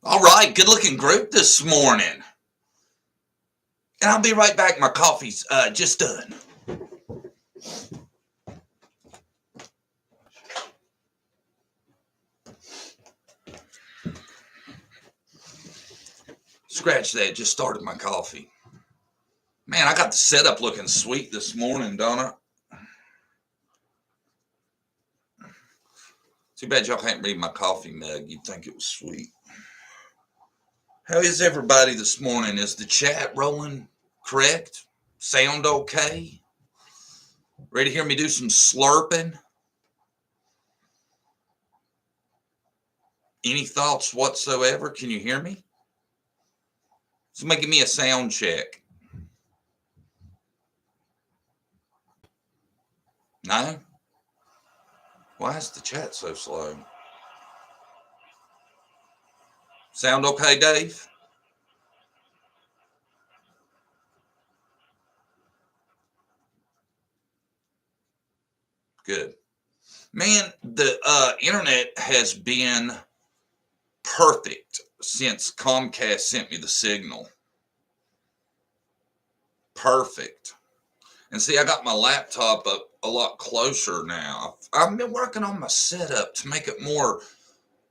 All right, good looking group this morning. And I'll be right back. My coffee's just done. Scratch that, just started my coffee. Man, I got the setup looking sweet this morning, don't I? Too bad y'all can't read my coffee mug. You'd think it was sweet. How is everybody this morning? Is the chat rolling correct? Sound okay? Ready to hear me do some slurping? Any thoughts whatsoever? Can you hear me? Somebody give me a sound check. No? Why is the chat so slow? Sound okay, Dave? Good. Man, the internet has been perfect since Comcast sent me the signal. Perfect. And see, I got my laptop up a lot closer now. I've been working on my setup to make it more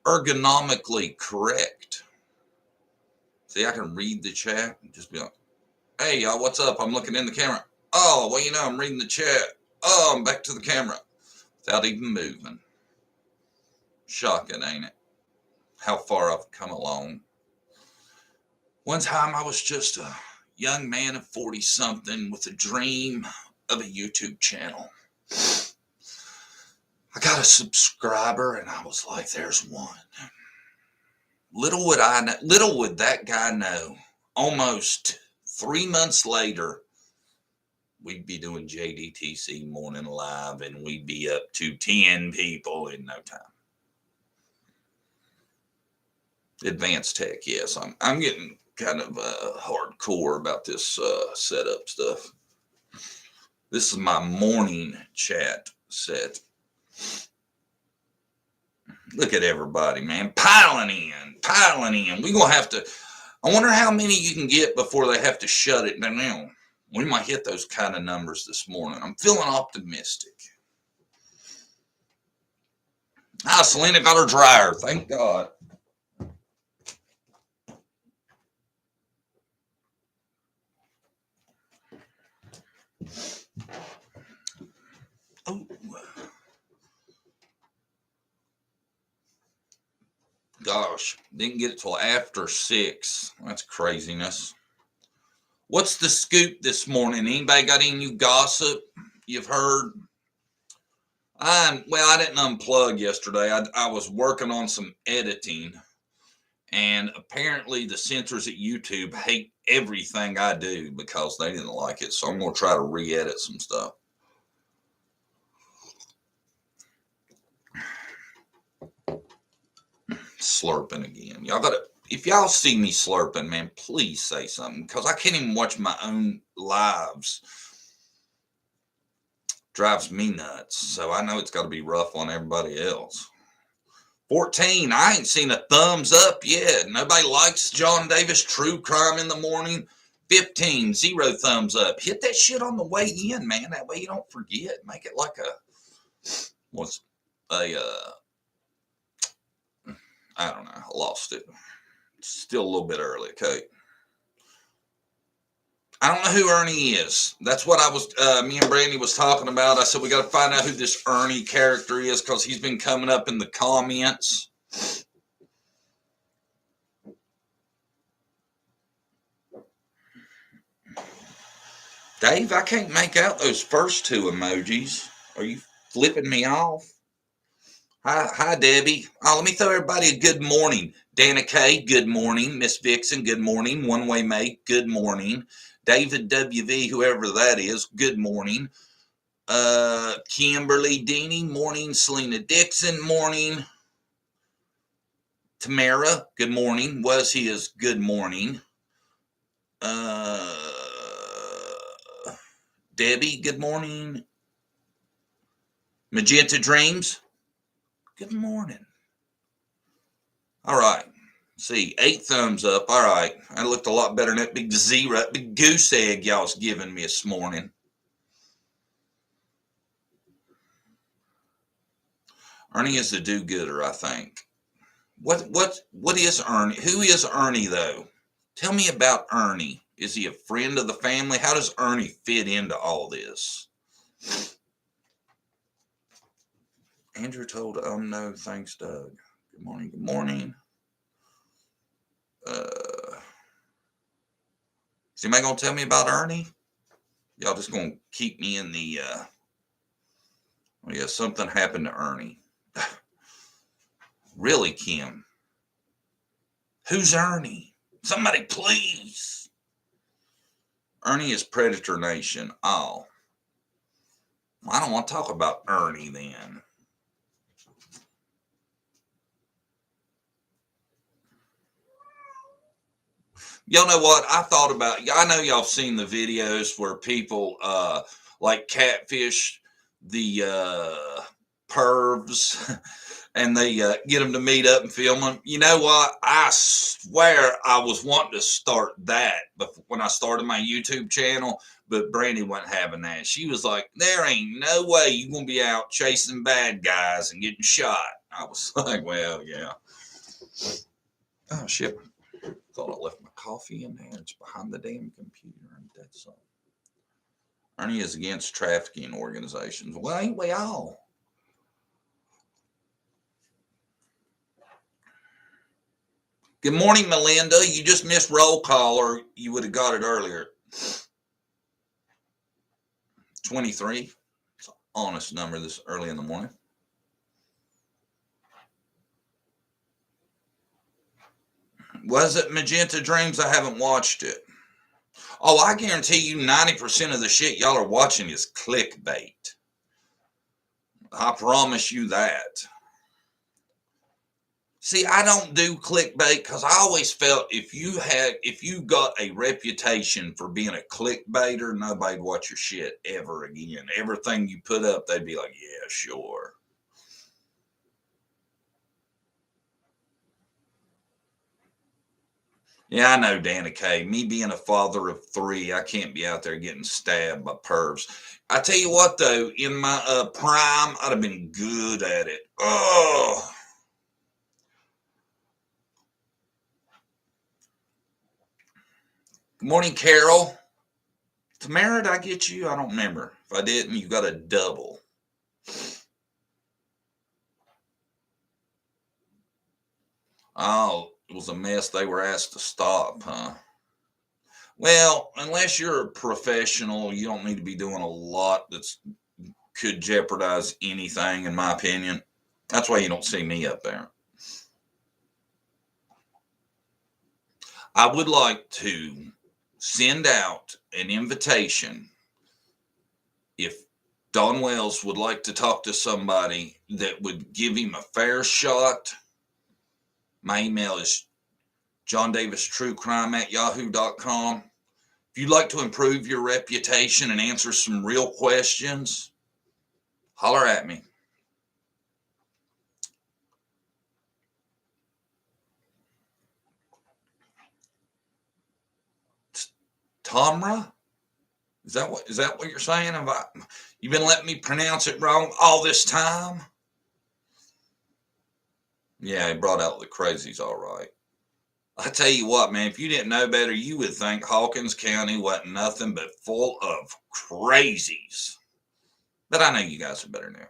ergonomically correct. See, I can read the chat and just be like, hey, y'all, what's up? I'm looking in the camera. Oh, well, I'm reading the chat. Oh, I'm back to the camera without even moving. Shocking, ain't it? How far I've come along. One time I was just a young man of 40-something with a dream of a YouTube channel. I got a subscriber and I was like, there's one. Little would that guy know, almost 3 months later, we'd be doing JDTC Morning Live and we'd be up to 10 people in no time. Advanced tech, yes. I'm getting kind of hardcore about this setup stuff. This is my morning chat set. Look at everybody, man. Piling in. We're going to have to, I wonder how many you can get before they have to shut it down. We might hit those kind of numbers this morning. I'm feeling optimistic. Selena got her dryer. Thank God. Oh. Gosh, didn't get it till after 6. That's craziness. What's the scoop this morning? Anybody got any new gossip you've heard? I didn't unplug yesterday. I was working on some editing, and apparently the censors at YouTube hate everything I do because they didn't like it. So I'm going to try to re-edit some stuff. Slurping again. If y'all see me slurping, man, please say something because I can't even watch my own lives. Drives me nuts. So I know it's got to be rough on everybody else. 14, I ain't seen a thumbs up yet. Nobody likes John Davis True Crime in the Morning. 15, 0 thumbs up. Hit that shit on the way in, man. That way you don't forget. Make it like I don't know. I lost it. Still a little bit early, okay? I don't know who Ernie is. That's what me and Brandy was talking about. I said, we got to find out who this Ernie character is because he's been coming up in the comments. Dave, I can't make out those first two emojis. Are you flipping me off? Hi, Debbie. Let me throw everybody a good morning. Dana K, good morning. Miss Vixen, good morning. One Way Mate, good morning. David WV, whoever that is, good morning. Kimberly Deany, morning. Selena Dixon, morning. Tamara, good morning. Was he is good morning. Debbie, good morning. Magenta Dreams, good morning. All right. See, 8 thumbs up. All right. I looked a lot better than that big zero, big goose egg y'all was giving me this morning. Ernie is the do-gooder, I think. What is Ernie? Who is Ernie, though? Tell me about Ernie. Is he a friend of the family? How does Ernie fit into all this? Andrew told no, thanks, Doug. Good morning. Good morning. Is anybody gonna tell me about Ernie? Y'all just gonna keep me in the oh yeah, something happened to Ernie. Really, Kim? Who's Ernie? Somebody please. Ernie is Predator Nation. Oh. I don't want to talk about Ernie then. Y'all know what I thought about? I know y'all seen the videos where people like catfish the pervs and they get them to meet up and film them. You know what? I swear I was wanting to start that when I started my YouTube channel, but Brandy wasn't having that. She was like, there ain't no way you're going to be out chasing bad guys and getting shot. I was like, well, yeah. Oh, shit. Thought I left my coffee in there. It's behind the damn computer. Ain't that something? Ernie is against trafficking organizations. Well, ain't we all? Good morning, Melinda. You just missed roll call, or you would have got it earlier. 23. It's an honest number this early in the morning. Was it Magenta Dreams? I haven't watched it. Oh, I guarantee you 90% of the shit y'all are watching is clickbait. I promise you that. See, I don't do clickbait because I always felt if you got a reputation for being a clickbaiter, nobody'd watch your shit ever again. Everything you put up, they'd be like, yeah, sure. Yeah, I know, Dana K. Me being a father of 3, I can't be out there getting stabbed by pervs. I tell you what, though, in my prime, I'd have been good at it. Oh. Good morning, Carol. Tamara, did I get you? I don't remember. If I didn't, you got a double. Oh, it was a mess. They were asked to stop, huh? Well, unless you're a professional, you don't need to be doing a lot that could jeopardize anything, in my opinion. That's why you don't see me up there. I would like to send out an invitation if Don Wells would like to talk to somebody that would give him a fair shot. My email is johndavistruecrime@yahoo.com. If you'd like to improve your reputation and answer some real questions, holler at me. Tamra? Is that what you're saying? You've been letting me pronounce it wrong all this time? Yeah, he brought out the crazies all right. I tell you what, man, if you didn't know better, you would think Hawkins County wasn't nothing but full of crazies. But I know you guys are better now.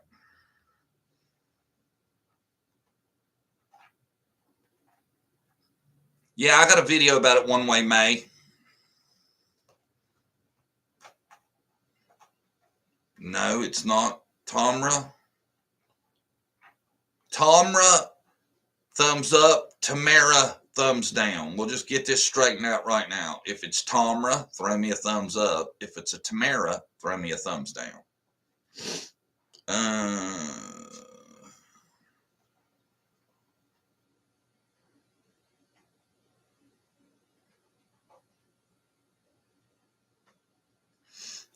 Yeah, I got a video about it one way, May. No, it's not Tamra. Tamra, thumbs up. Tamara, thumbs down. We'll just get this straightened out right now. If it's Tamra, throw me a thumbs up. If it's a Tamara, throw me a thumbs down.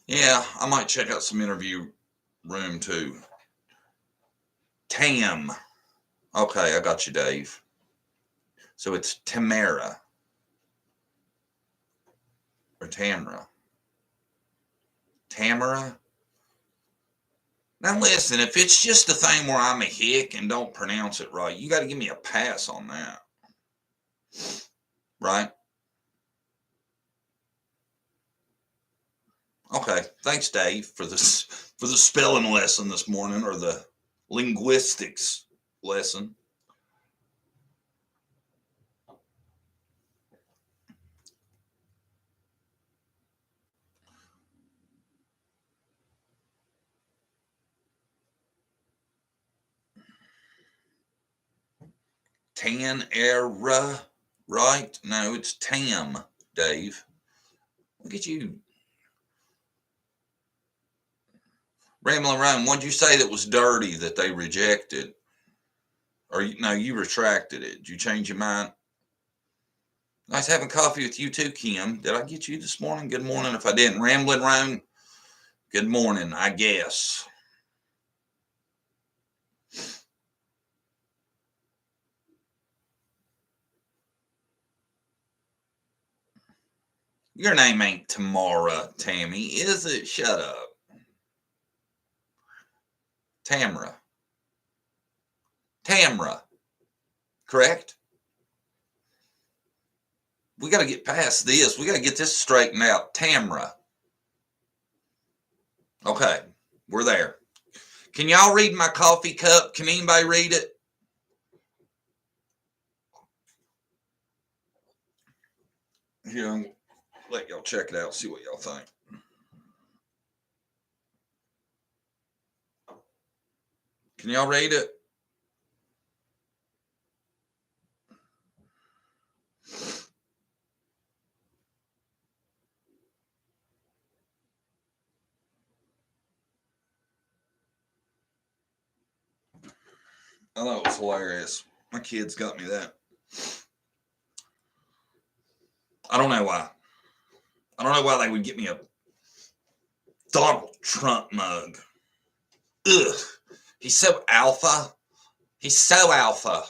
Yeah, I might check out some interview room too. Tam. Okay, I got you, Dave. So it's Tamara or Tamara. Tamara. Now listen, if it's just a thing where I'm a hick and don't pronounce it right, you got to give me a pass on that. Right? Okay. Thanks, Dave, for the spelling lesson this morning, or the linguistics lesson. Tan-era, right? No, it's Tam, Dave. Look at you. Rambling around, what'd you say that was dirty that they rejected? Or no, you retracted it. Did you change your mind? Nice having coffee with you too, Kim. Did I get you this morning? Good morning. If I didn't, rambling around, good morning, I guess. Your name ain't Tamara, Tammy, is it? Shut up. Tamara. Tamra. Correct? We got to get past this. We got to get this straightened out. Tamra. Okay, we're there. Can y'all read my coffee cup? Can anybody read it? Here, I'm gonna let y'all check it out, see what y'all think. Can y'all read it? I thought it was hilarious. My kids got me that. I don't know why. I don't know why they would get me a Donald Trump mug. Ugh. He's so alpha. He's so alpha.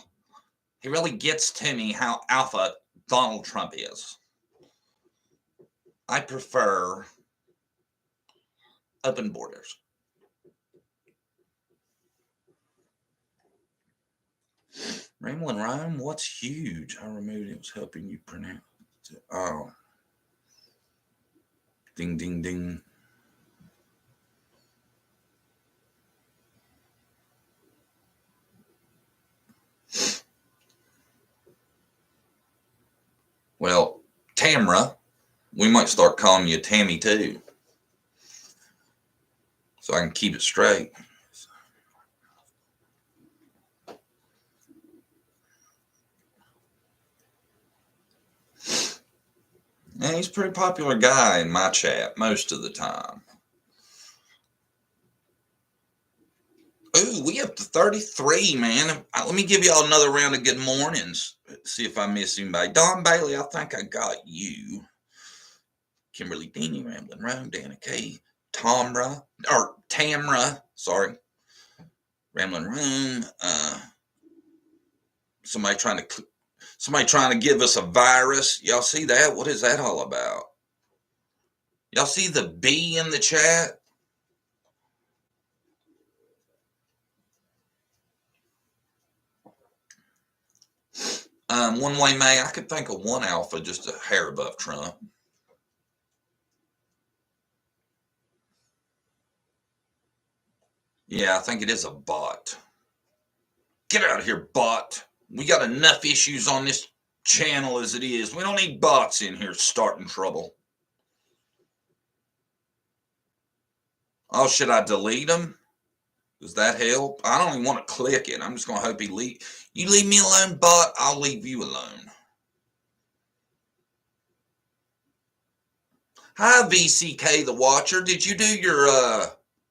He really gets to me how alpha Donald Trump is. I prefer open borders. Ramblin' Rhyme, what's huge? I removed it. It was helping you pronounce it. Oh. Ding, ding, ding. Well, Tamra, we might start calling you Tammy too, so I can keep it straight. And he's a pretty popular guy in my chat most of the time. Ooh, we up to 33, man. Let me give y'all another round of good mornings. See if I miss anybody. Don Bailey, I think I got you. Kimberly Deany, Rambling Round, Dana K, Tamra, sorry. Rambling Room. Somebody trying to give us a virus. Y'all see that? What is that all about? Y'all see the B in the chat? One way May, I could think of one alpha just a hair above Trump. Yeah, I think it is a bot. Get out of here, bot. We got enough issues on this channel as it is. We don't need bots in here starting trouble. Oh, should I delete them? Does that help? I don't even want to click it. I'm just going to hope he leave. You leave me alone, bot. I'll leave you alone. Hi, VCK the Watcher. Did you do your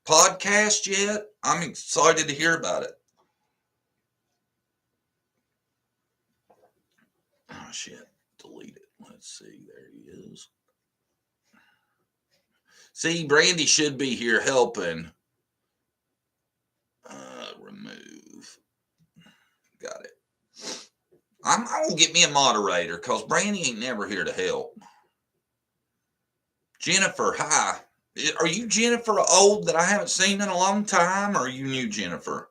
podcast yet? I'm excited to hear about it. Oh, shit. Delete it. Let's see. There he is. See, Brandy should be here helping. Remove. Got it. I'm going to get me a moderator because Brandy ain't never here to help. Jennifer, hi. Are you Jennifer old that I haven't seen in a long time, or are you new Jennifer?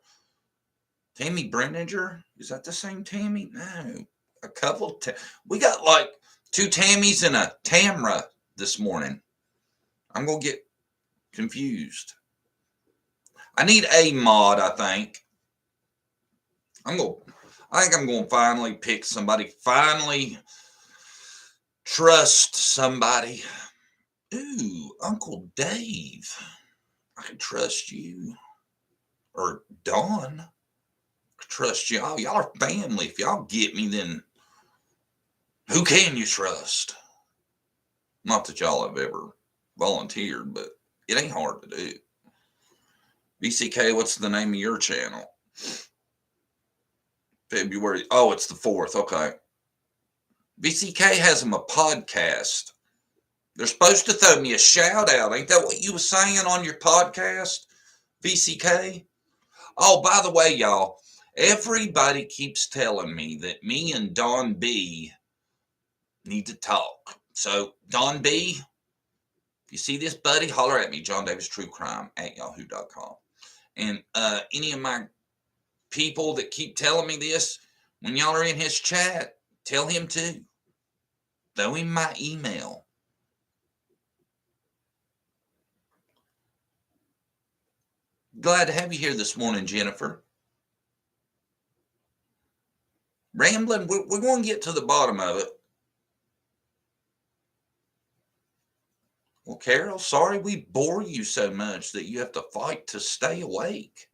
Tammy Brenninger? Is that the same Tammy? No. A couple. We got like 2 Tammys and a Tamra this morning. I'm going to get confused. I need a mod, I think. I think I'm going to finally pick somebody. Finally trust somebody. Ooh, Uncle Dave. I can trust you. Or Dawn. I can trust y'all. Y'all are family. If y'all get me, then who can you trust? Not that y'all have ever volunteered, but it ain't hard to do. BCK, what's the name of your channel? February. Oh, it's the 4th. Okay. BCK has them a podcast. They're supposed to throw me a shout out. Ain't that what you were saying on your podcast, VCK? Oh, by the way, y'all, everybody keeps telling me that me and Don B need to talk. So, Don B, if you see this, buddy, holler at me, John Davis True Crime at yahoo.com. And any of my people that keep telling me this, when y'all are in his chat, tell him to. Throw him my email. Glad to have you here this morning, Jennifer. Rambling, we're going to get to the bottom of it. Well, Carol, sorry we bore you so much that you have to fight to stay awake.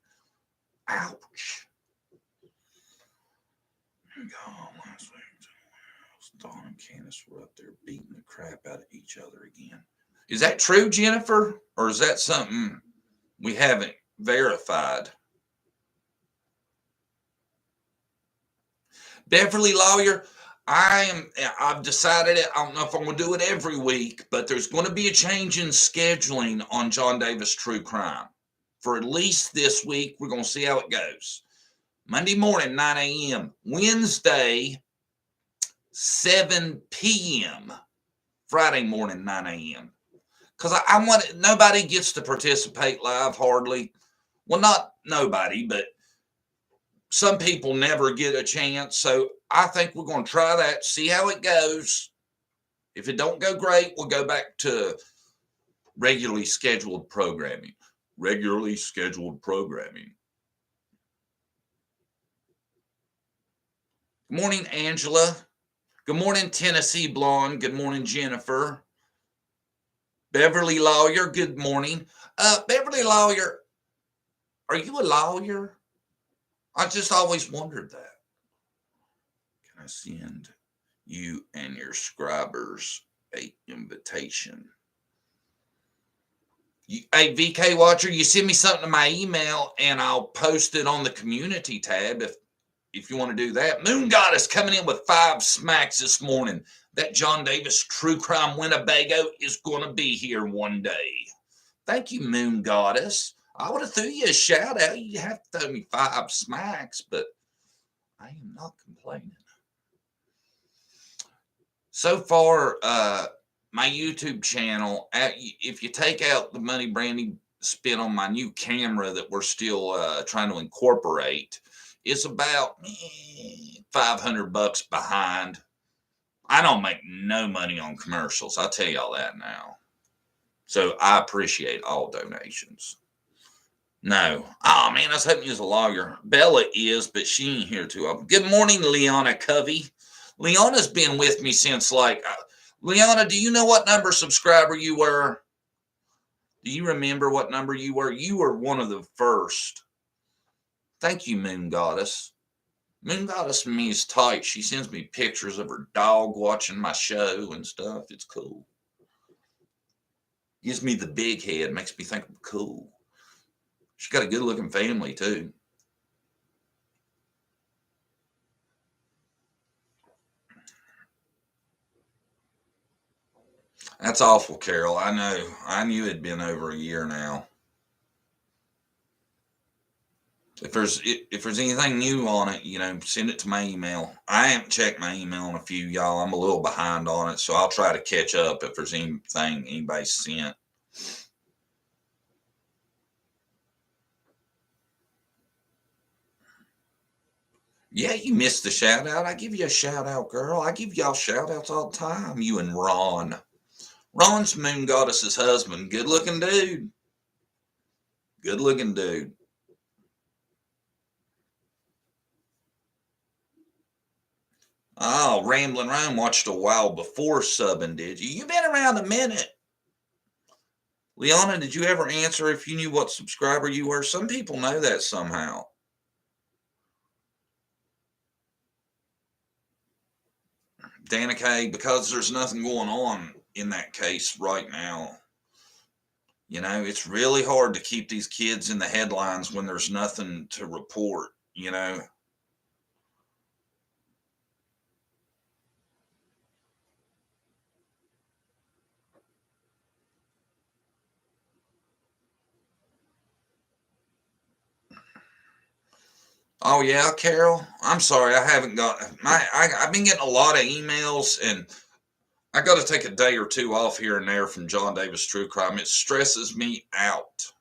Ouch. Oh, last week, Dawn and Candace were up there beating the crap out of each other again. Is that true, Jennifer? Or is that something we haven't verified? Beverly Lawyer, I've decided it. I don't know if I'm going to do it every week, but there's going to be a change in scheduling on John Davis True Crime. For at least this week, we're going to see how it goes. Monday morning, 9 a.m. Wednesday, 7 p.m. Friday morning, 9 a.m. Because I want nobody gets to participate live hardly. Well, not nobody, but some people never get a chance. So I think we're going to try that, see how it goes. If it don't go great, we'll go back to regularly scheduled programming. Regularly scheduled programming. Good morning, Angela. Good morning, Tennessee Blonde. Good morning, Jennifer. Beverly Lawyer, good morning. Beverly Lawyer, are you a lawyer? I just always wondered that. Can I send you and your scribers an invitation? Hey, VK Watcher, you send me something to my email and I'll post it on the community tab if you want to do that. Moon Goddess coming in with 5 smacks this morning. That John Davis True Crime Winnebago is going to be here one day. Thank you, Moon Goddess. I would have threw you a shout out. You have to throw me 5 smacks, but I am not complaining. So far, my YouTube channel, if you take out the money Brandy spent on my new camera that we're still trying to incorporate, it's about $500 behind. I don't make no money on commercials. I'll tell y'all that now. So I appreciate all donations. No. Oh, man, I was hoping you was a lawyer. Bella is, but she ain't here too often. Good morning, Leona Covey. Leona's been with me since Leona, do you know what number subscriber you were? Do you remember what number you were? You were one of the first. Thank you, Moon Goddess. Moon Goddess and me is tight. She sends me pictures of her dog watching my show and stuff. It's cool. Gives me the big head. Makes me think I'm cool. She's got a good looking family too. That's awful, Carol. I know. I knew it'd been over a year now. If there's anything new on it, send it to my email. I haven't checked my email in a few, y'all. I'm a little behind on it, so I'll try to catch up if there's anything anybody sent. Yeah, you missed the shout out. I give you a shout out, girl. I give y'all shout outs all the time. You and Ron. Ron's Moon Goddess's husband. Good looking dude. Good looking dude. Oh, Rambling Rome watched a while before subbing, did you? You've been around a minute. Leona, did you ever answer if you knew what subscriber you were? Some people know that somehow. Danica, because there's nothing going on in that case right now. It's really hard to keep these kids in the headlines when there's nothing to report, Oh yeah, Carol. I'm sorry, I haven't got I've been getting a lot of emails, and I got to take a day or two off here and there from John Davis True Crime. It stresses me out.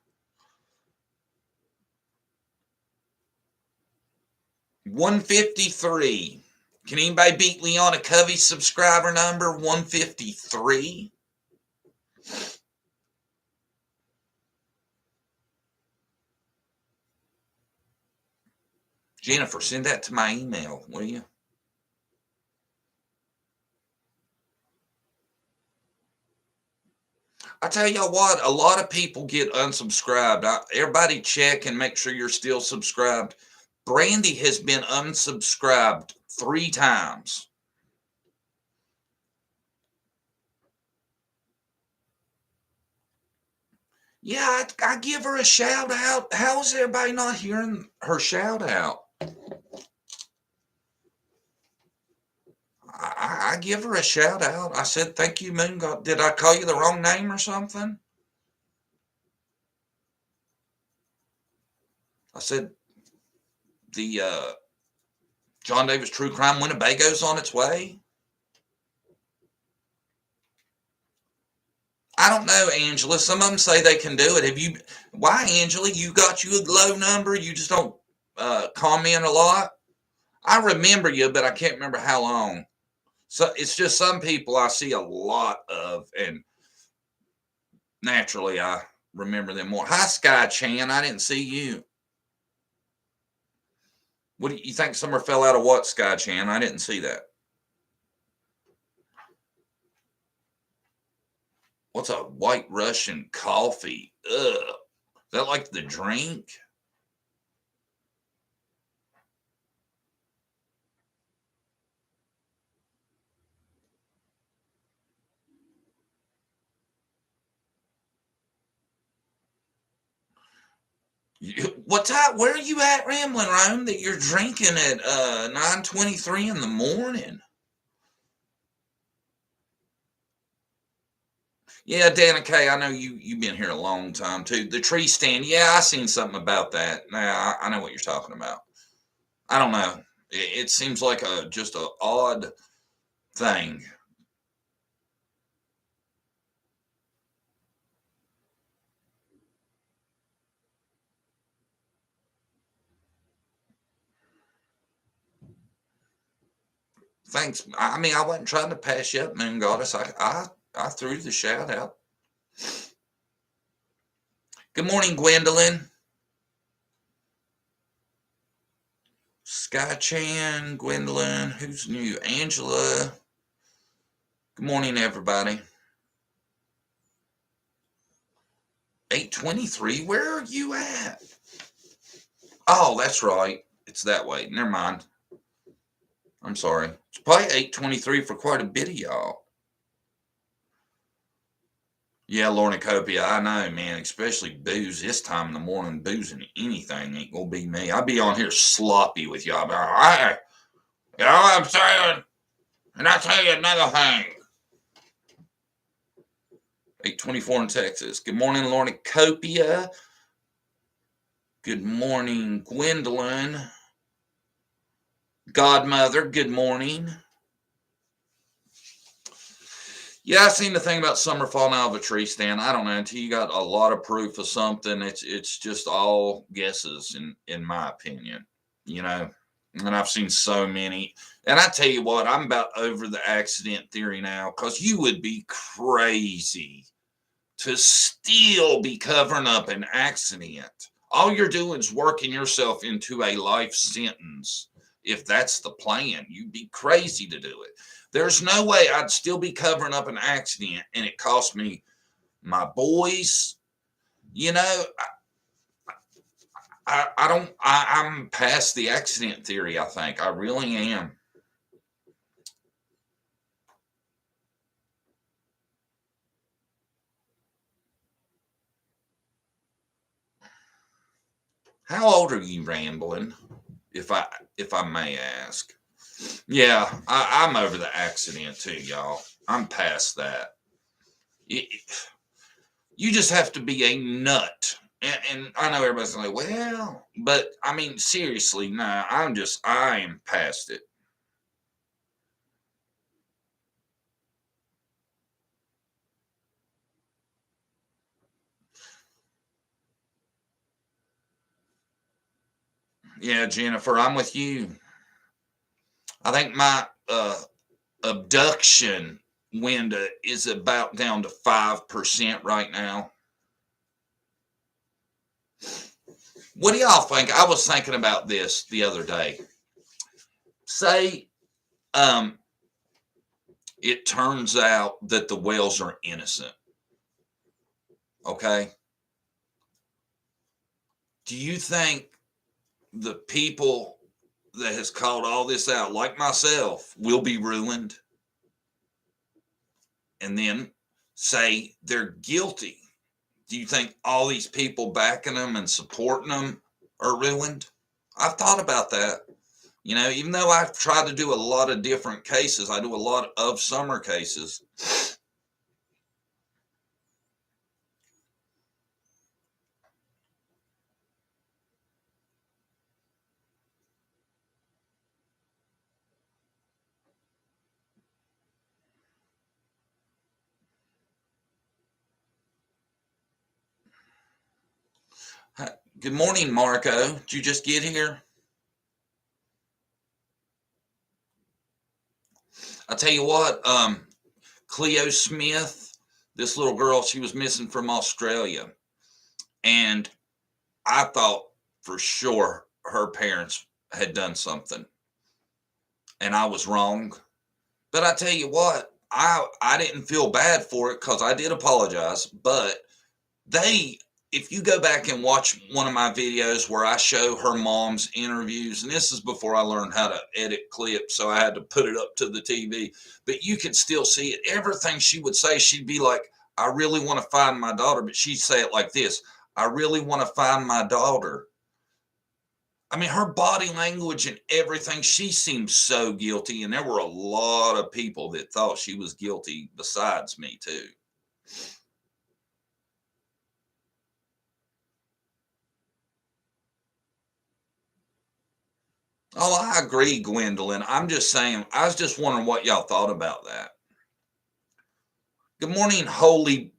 153. Can anybody beat Leona Covey's subscriber number? 153. Jennifer, send that to my email, will you? I tell you what, a lot of people get unsubscribed. Everybody check and make sure you're still subscribed. Brandy has been unsubscribed 3 times. Yeah, I give her a shout out. How is everybody not hearing her shout out? I give her a shout out. I said, thank you, Moon God. Did I call you the wrong name or something? I said, the John Davis True Crime Winnebago's on its way. I don't know, Angela. Some of them say they can do it. Why, Angela? You got you a low number? You just don't comment a lot? I remember you, but I can't remember how long. So it's just some people I see a lot of, and naturally I remember them more. Hi, Sky Chan. I didn't see you. What do you think? Summer fell out of what, Sky Chan? I didn't see that. What's a White Russian coffee? Ugh. Is that like the drink? What time? Where are you at, Rambling Rome, that you're drinking at 9:23 in the morning? Yeah, Dana K, I know you've been here a long time too. The tree stand, yeah, I seen something about that. Now I know what you're talking about. I don't know. It seems like just a odd thing. Thanks. I mean, I wasn't trying to pass you up, Moon Goddess. I threw the shout out. Good morning, Gwendolyn. Sky Chan, Gwendolyn, who's new? Angela. Good morning, everybody. 8:23. Where are you at? Oh, that's right. It's that way. Never mind. I'm sorry. It's probably 8:23 for quite a bit of y'all. Yeah, Lornicopia, I know, man. Especially booze this time in the morning. Boozing anything ain't gonna be me. I'll be on here sloppy with y'all. Hey, you know what I'm saying? And I'll tell you another thing. 8:24 in Texas. Good morning, Lornicopia. Good morning, Gwendolyn. Godmother, good morning. Yeah, I seen the thing about summer falling out of a tree stand. I don't know until you got a lot of proof of something. It's just all guesses in my opinion, you know. And I've seen so many. And I tell you what, I'm about over the accident theory now because you would be crazy to still be covering up an accident. All you're doing is working yourself into a life sentence. If that's the plan, you'd be crazy to do it. There's no way I'd still be covering up an accident and it cost me my boys. You know, I'm past the accident theory, I think. I really am. How old are you, Rambling? If I may ask. Yeah, I'm over the accident too, y'all. I'm past that. You just have to be a nut. And I know everybody's like, well, but I mean, seriously, nah, I am past it. Yeah, Jennifer, I'm with you. I think my abduction window is about down to 5% right now. What do y'all think? I was thinking about this the other day. Say, um, it turns out that the whales are innocent. Okay. Do you think the people that has called all this out, like myself, will be ruined? And then say they're guilty. Do you think all these people backing them and supporting them are ruined? I've thought about that. You know, even though I've tried to do a lot of different cases, I do a lot of summer cases. Good morning, Marco. Did you just get here? I tell you what, Cleo Smith, this little girl, she was missing from Australia. And I thought for sure her parents had done something. And I was wrong. But I tell you what, I didn't feel bad for it because I did apologize. But they, if you go back and watch one of my videos where I show her mom's interviews, and this is before I learned how to edit clips, so I had to put it up to the TV, but you could still see it. Everything she would say, she'd be like, I really want to find my daughter, but she'd say it like this: I really want to find my daughter. I mean, her body language and everything, she seemed so guilty. And there were a lot of people that thought she was guilty besides me, too. Oh, I agree, Gwendolyn. I'm just saying, I was just wondering what y'all thought about that. Good morning, Holly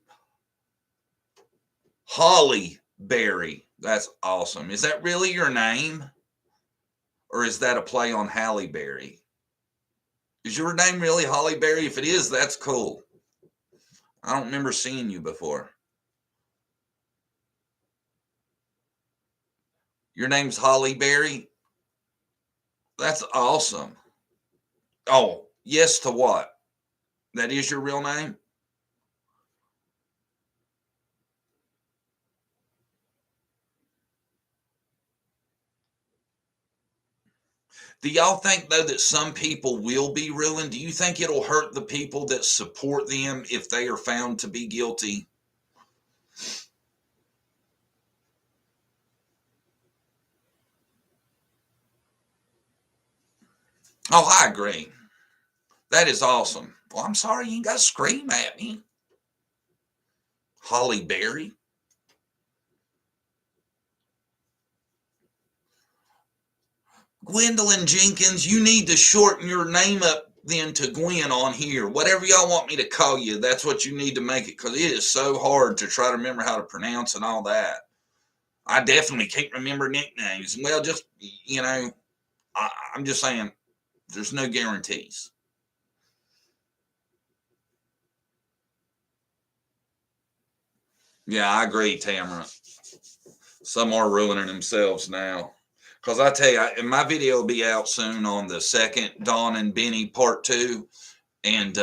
Berry. That's awesome. Is that really your name? Or is that a play on Halle Berry? Is your name really Holly Berry? If it is, that's cool. I don't remember seeing you before. Your name's Holly Berry? That's awesome. Oh, yes to what? That is your real name? Do y'all think, though, that some people will be ruined? Do you think it'll hurt the people that support them if they are found to be guilty? Oh, I agree. That is awesome. Well, I'm sorry you got to scream at me. Holly Berry. Gwendolyn Jenkins, you need to shorten your name up then to Gwen on here. Whatever y'all want me to call you, that's what you need to make it, because it is so hard to try to remember how to pronounce and all that. I definitely can't remember nicknames. Well, just, you know, I'm just saying, there's no guarantees. Yeah, I agree, Tamara. Some are ruining themselves now. Because I tell you, and my video will be out soon on the second Dawn and Benny part 2. And,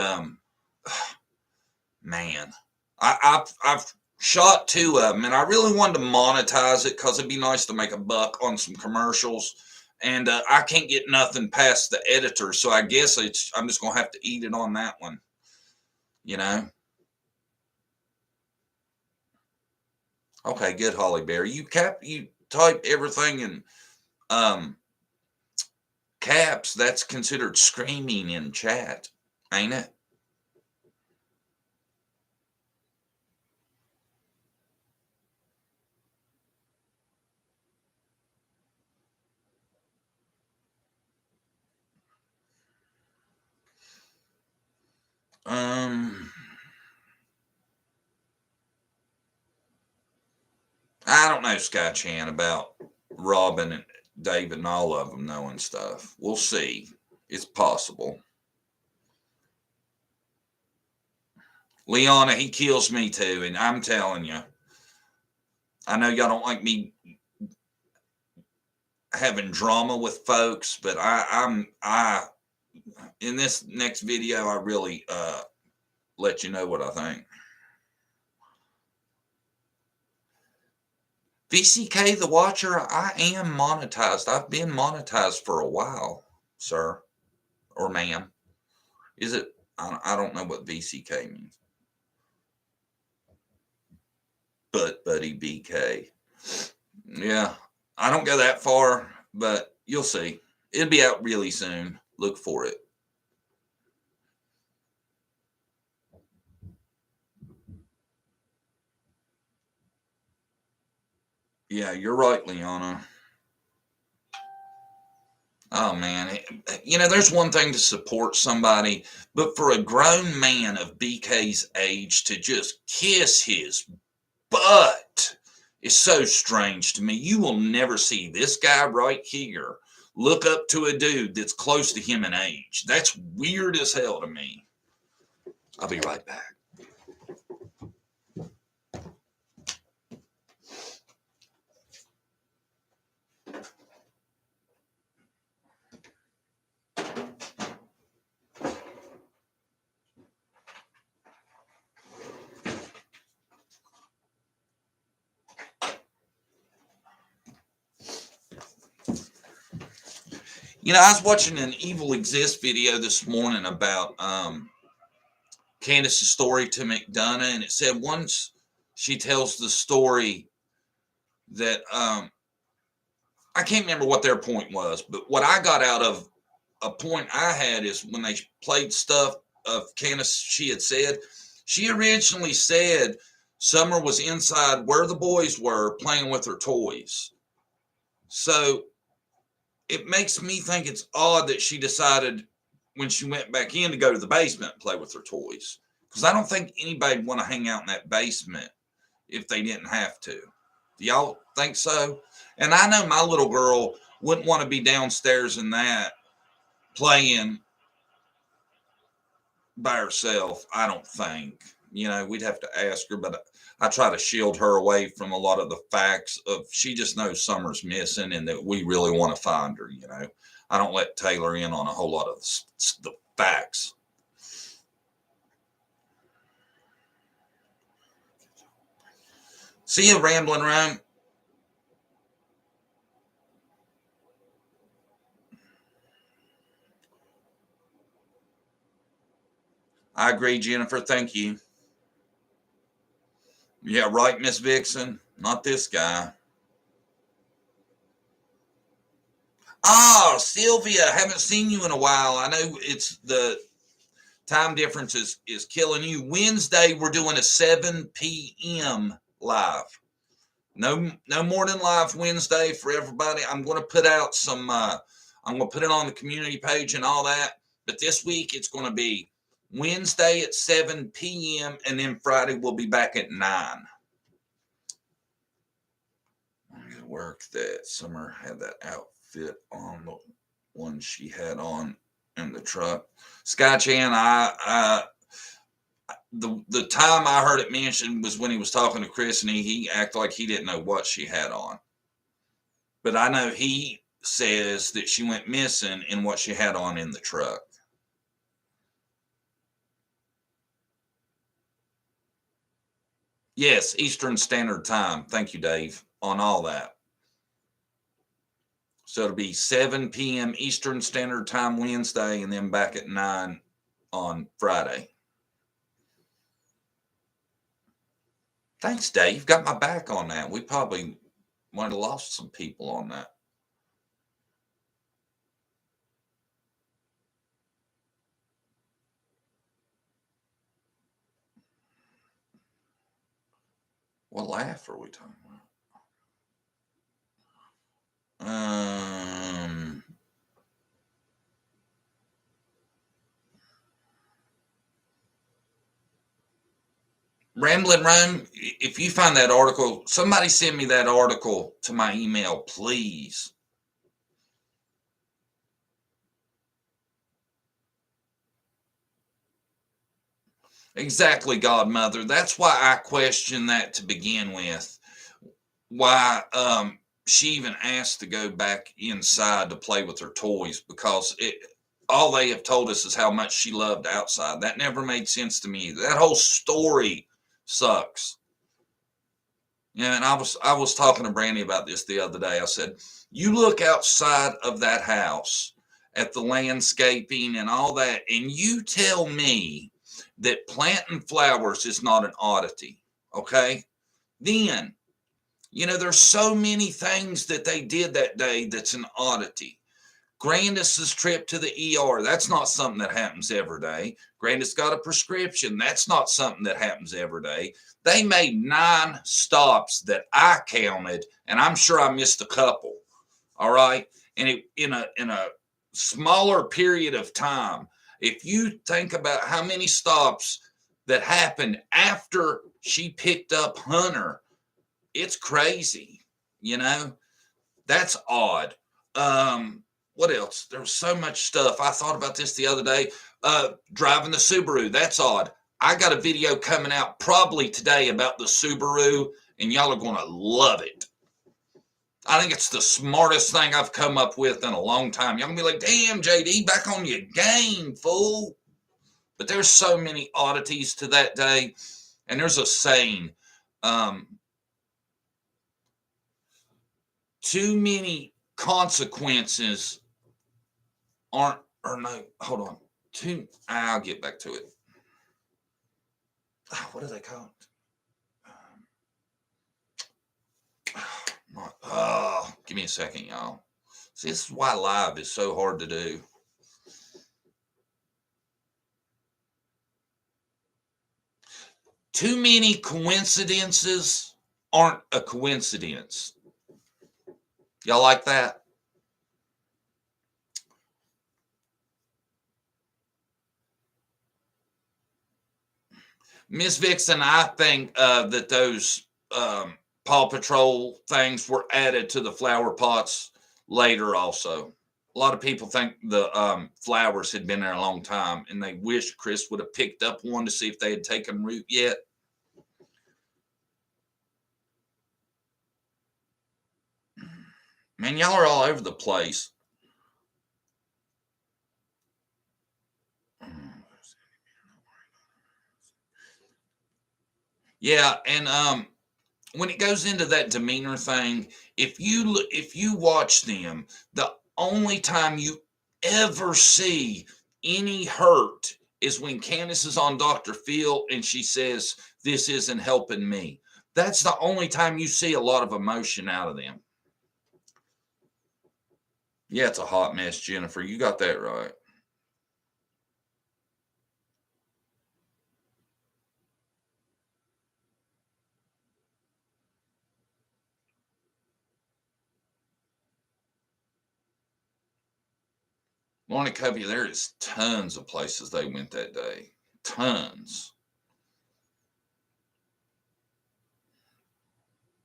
man, I've shot 2 of them, and I really wanted to monetize it because it'd be nice to make a buck on some commercials. And I can't get nothing past the editor, so I guess I'm just going to have to eat it on that one, you know? Okay, good, Holly Berry. You type everything in caps. That's considered screaming in chat, ain't it? I don't know, Sky Chan, about Robin and David and all of them knowing stuff. We'll see. It's possible. Leona, he kills me too, and I'm telling you, I know y'all don't like me having drama with folks, but I in this next video, I really let you know what I think. VCK the Watcher, I am monetized. I've been monetized for a while, sir or ma'am. Is it? I don't know what VCK means. But buddy BK. Yeah, I don't go that far, but you'll see. It'll be out really soon. Look for it. Yeah, you're right, Leona. Oh man, you know, there's one thing to support somebody, but for a grown man of BK's age to just kiss his butt is so strange to me. You will never see this guy right here look up to a dude that's close to him in age. That's weird as hell to me. I'll be right back. You know, I was watching an Evil Exists video this morning about Candace's story to McDonough, and it said once she tells the story that I can't remember what their point was, but what I got out of a point I had is when they played stuff of Candace, she had said, she originally said Summer was inside where the boys were playing with her toys. So it makes me think it's odd that she decided when she went back in to go to the basement and play with her toys. Because I don't think anybody would want to hang out in that basement if they didn't have to. Do y'all think so? And I know my little girl wouldn't want to be downstairs in that playing by herself, I don't think. You know, we'd have to ask her, but I try to shield her away from a lot of the facts of she just knows Summer's missing and that we really want to find her, you know. I don't let Taylor in on a whole lot of the facts. See you, Rambling Rome. I agree, Jennifer. Thank you. Yeah, right, Miss Vixen. Not this guy. Oh, Sylvia, haven't seen you in a while. I know it's the time difference is killing you. Wednesday, we're doing a 7 p.m. live. No morning live Wednesday for everybody. I'm going to put out some I'm going to put it on the community page and all that. But this week, it's going to be Wednesday at 7 p.m. and then Friday, we'll be back at 9. It worked that Summer had that outfit on, the one she had on in the truck. Sky Chan, the time I heard it mentioned was when he was talking to Chris, and he acted like he didn't know what she had on. But I know he says that she went missing in what she had on in the truck. Yes, Eastern Standard Time. Thank you, Dave, on all that. So it'll be 7 p.m. Eastern Standard Time Wednesday, and then back at 9 on Friday. Thanks, Dave. You've got my back on that. We probably might have lost some people on that. What laugh are we talking about? Ramblin' Rome, if you find that article, somebody send me that article to my email, please. Exactly, Godmother. That's why I question that to begin with. Why she even asked to go back inside to play with her toys, because all they have told us is how much she loved outside. That never made sense to me. That whole story sucks. Yeah, and I was talking to Brandy about this the other day. I said, you look outside of that house at the landscaping and all that, and you tell me that planting flowers is not an oddity, okay? Then, there's so many things that they did that day that's an oddity. Grandis's trip to the ER, that's not something that happens every day. Grandis got a prescription, that's not something that happens every day. They made 9 stops that I counted, and I'm sure I missed a couple. All right, and in a smaller period of time, if you think about how many stops that happened after she picked up Hunter, it's crazy. That's odd. What else? There was so much stuff. I thought about this the other day. Driving the Subaru, that's odd. I got a video coming out probably today about the Subaru, and y'all are going to love it. I think it's the smartest thing I've come up with in a long time. Y'all going to be like, damn, JD, back on your game, fool. But there's so many oddities to that day. And there's a saying, too many consequences aren't, or no, hold on. I'll get back to it. What do they call it? Give me a second, y'all. See, this is why live is so hard to do. Too many coincidences aren't a coincidence. Y'all like that? Miss Vixen, I think that those Paw Patrol things were added to the flower pots later also. A lot of people think the flowers had been there a long time, and they wish Chris would have picked up one to see if they had taken root yet. Man, y'all are all over the place. Yeah, and when it goes into that demeanor thing, if you watch them, the only time you ever see any hurt is when Candace is on Dr. Phil and she says, "This isn't helping me." That's the only time you see a lot of emotion out of them. Yeah, it's a hot mess, Jennifer. You got that right. Morning Covey, there is tons of places they went that day. Tons.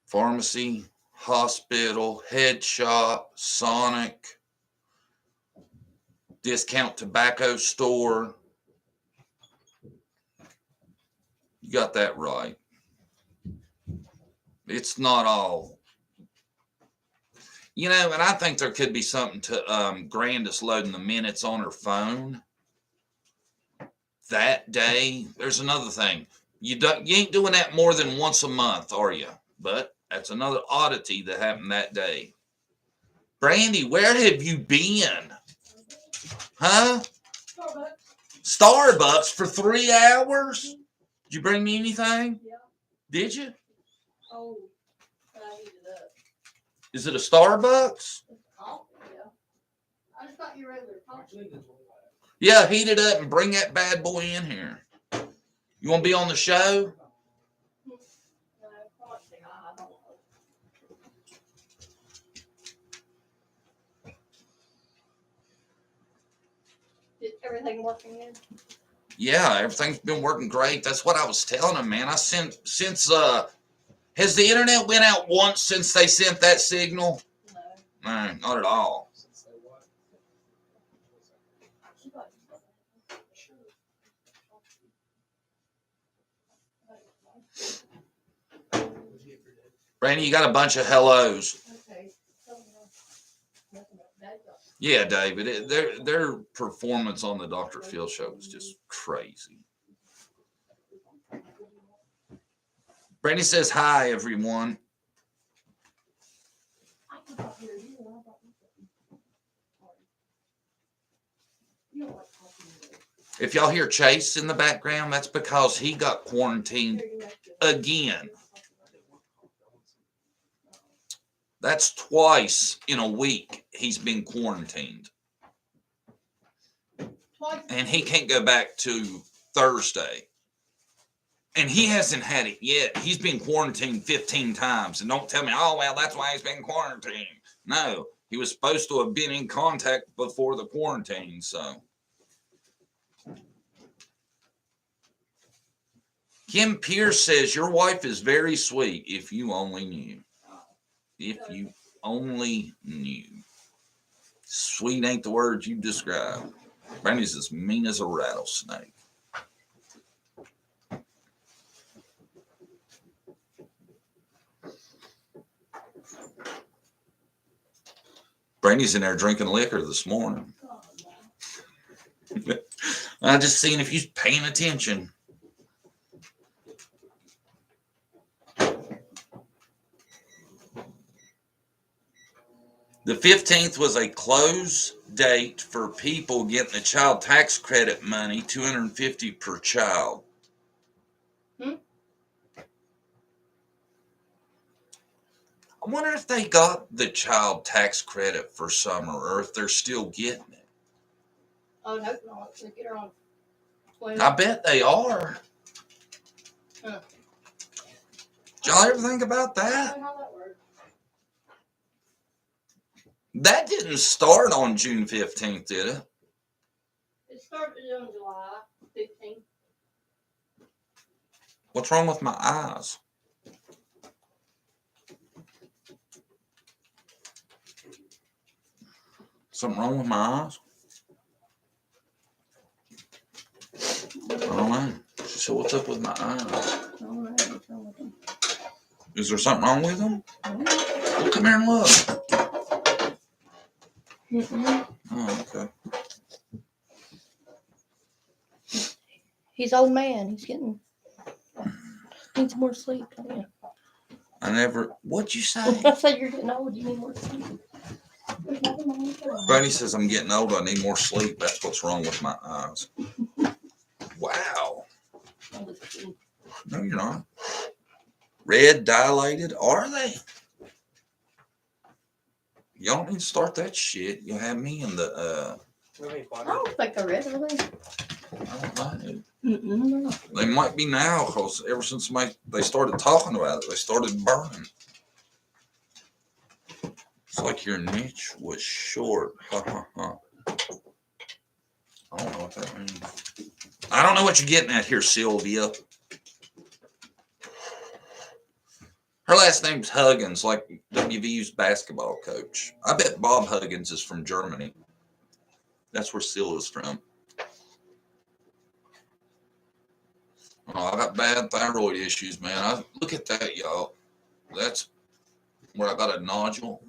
Pharmacy, hospital, head shop, Sonic, discount tobacco store. You got that right. It's not all. You know, and I think there could be something to Grandis loading the minutes on her phone that day. There's another thing. You ain't doing that more than once a month, are you? But that's another oddity that happened that day. Brandy, where have you been? Huh? Starbucks for 3 hours? Did you bring me anything? Yeah. Did you? Oh, I heated it up. Is it a Starbucks? Coffee, yeah. I just thought you regular coffee. Yeah, heat it up and bring that bad boy in here. You want to be on the show? Is everything working good? Yeah, everything's been working great. That's what I was telling him, man. Has the internet went out once since they sent that signal? No, not at all. Brandy, you got a bunch of hellos. Okay. Yeah, David. Their performance on the Dr. Phil show was just crazy. Brandy says hi, everyone. If y'all hear Chase in the background, that's because he got quarantined again. That's twice in a week he's been quarantined. And he can't go back to Thursday. And he hasn't had it yet. He's been quarantined 15 times. And don't tell me, oh, well, that's why he's been quarantined. No, he was supposed to have been in contact before the quarantine, so. Kim Pierce says, your wife is very sweet, if you only knew. If you only knew. Sweet ain't the word you describe. Brandy's as mean as a rattlesnake. Brandy's in there drinking liquor this morning. I just seen if you're paying attention. The 15th was a close date for people getting the child tax credit money, $250 per child. I wonder if they got the child tax credit for summer or if they're still getting it. Oh, no, no. Get her on 20. I bet they are. Huh. Did y'all ever think about that? I don't know how that works. That didn't start on June 15th, did it? It started on July 15th. What's wrong with my eyes? Something wrong with my eyes? I don't know. She said, what's up with my eyes? Is there something wrong with them? Well, come here and look. Oh, okay. He's old man. He's needs more sleep. Yeah. What'd you say? I said you're getting old. You need more sleep. Brandy says I'm getting old. I need more sleep. That's what's wrong with my eyes. Wow. No, you're not. Red, dilated. Are they? Y'all don't need to start that shit. You'll have me in the. I don't think they're red, are they? I don't know. They might be now, because ever since they started talking about it, they started burning. It's like your niche was short. Ha ha ha. I don't know what that means. I don't know what you're getting at here, Sylvia. Her last name's Huggins, like WVU's basketball coach. I bet Bob Huggins is from Germany. That's where Sylvia's from. Oh, I got bad thyroid issues, man. Look at that, y'all. That's where I got a nodule.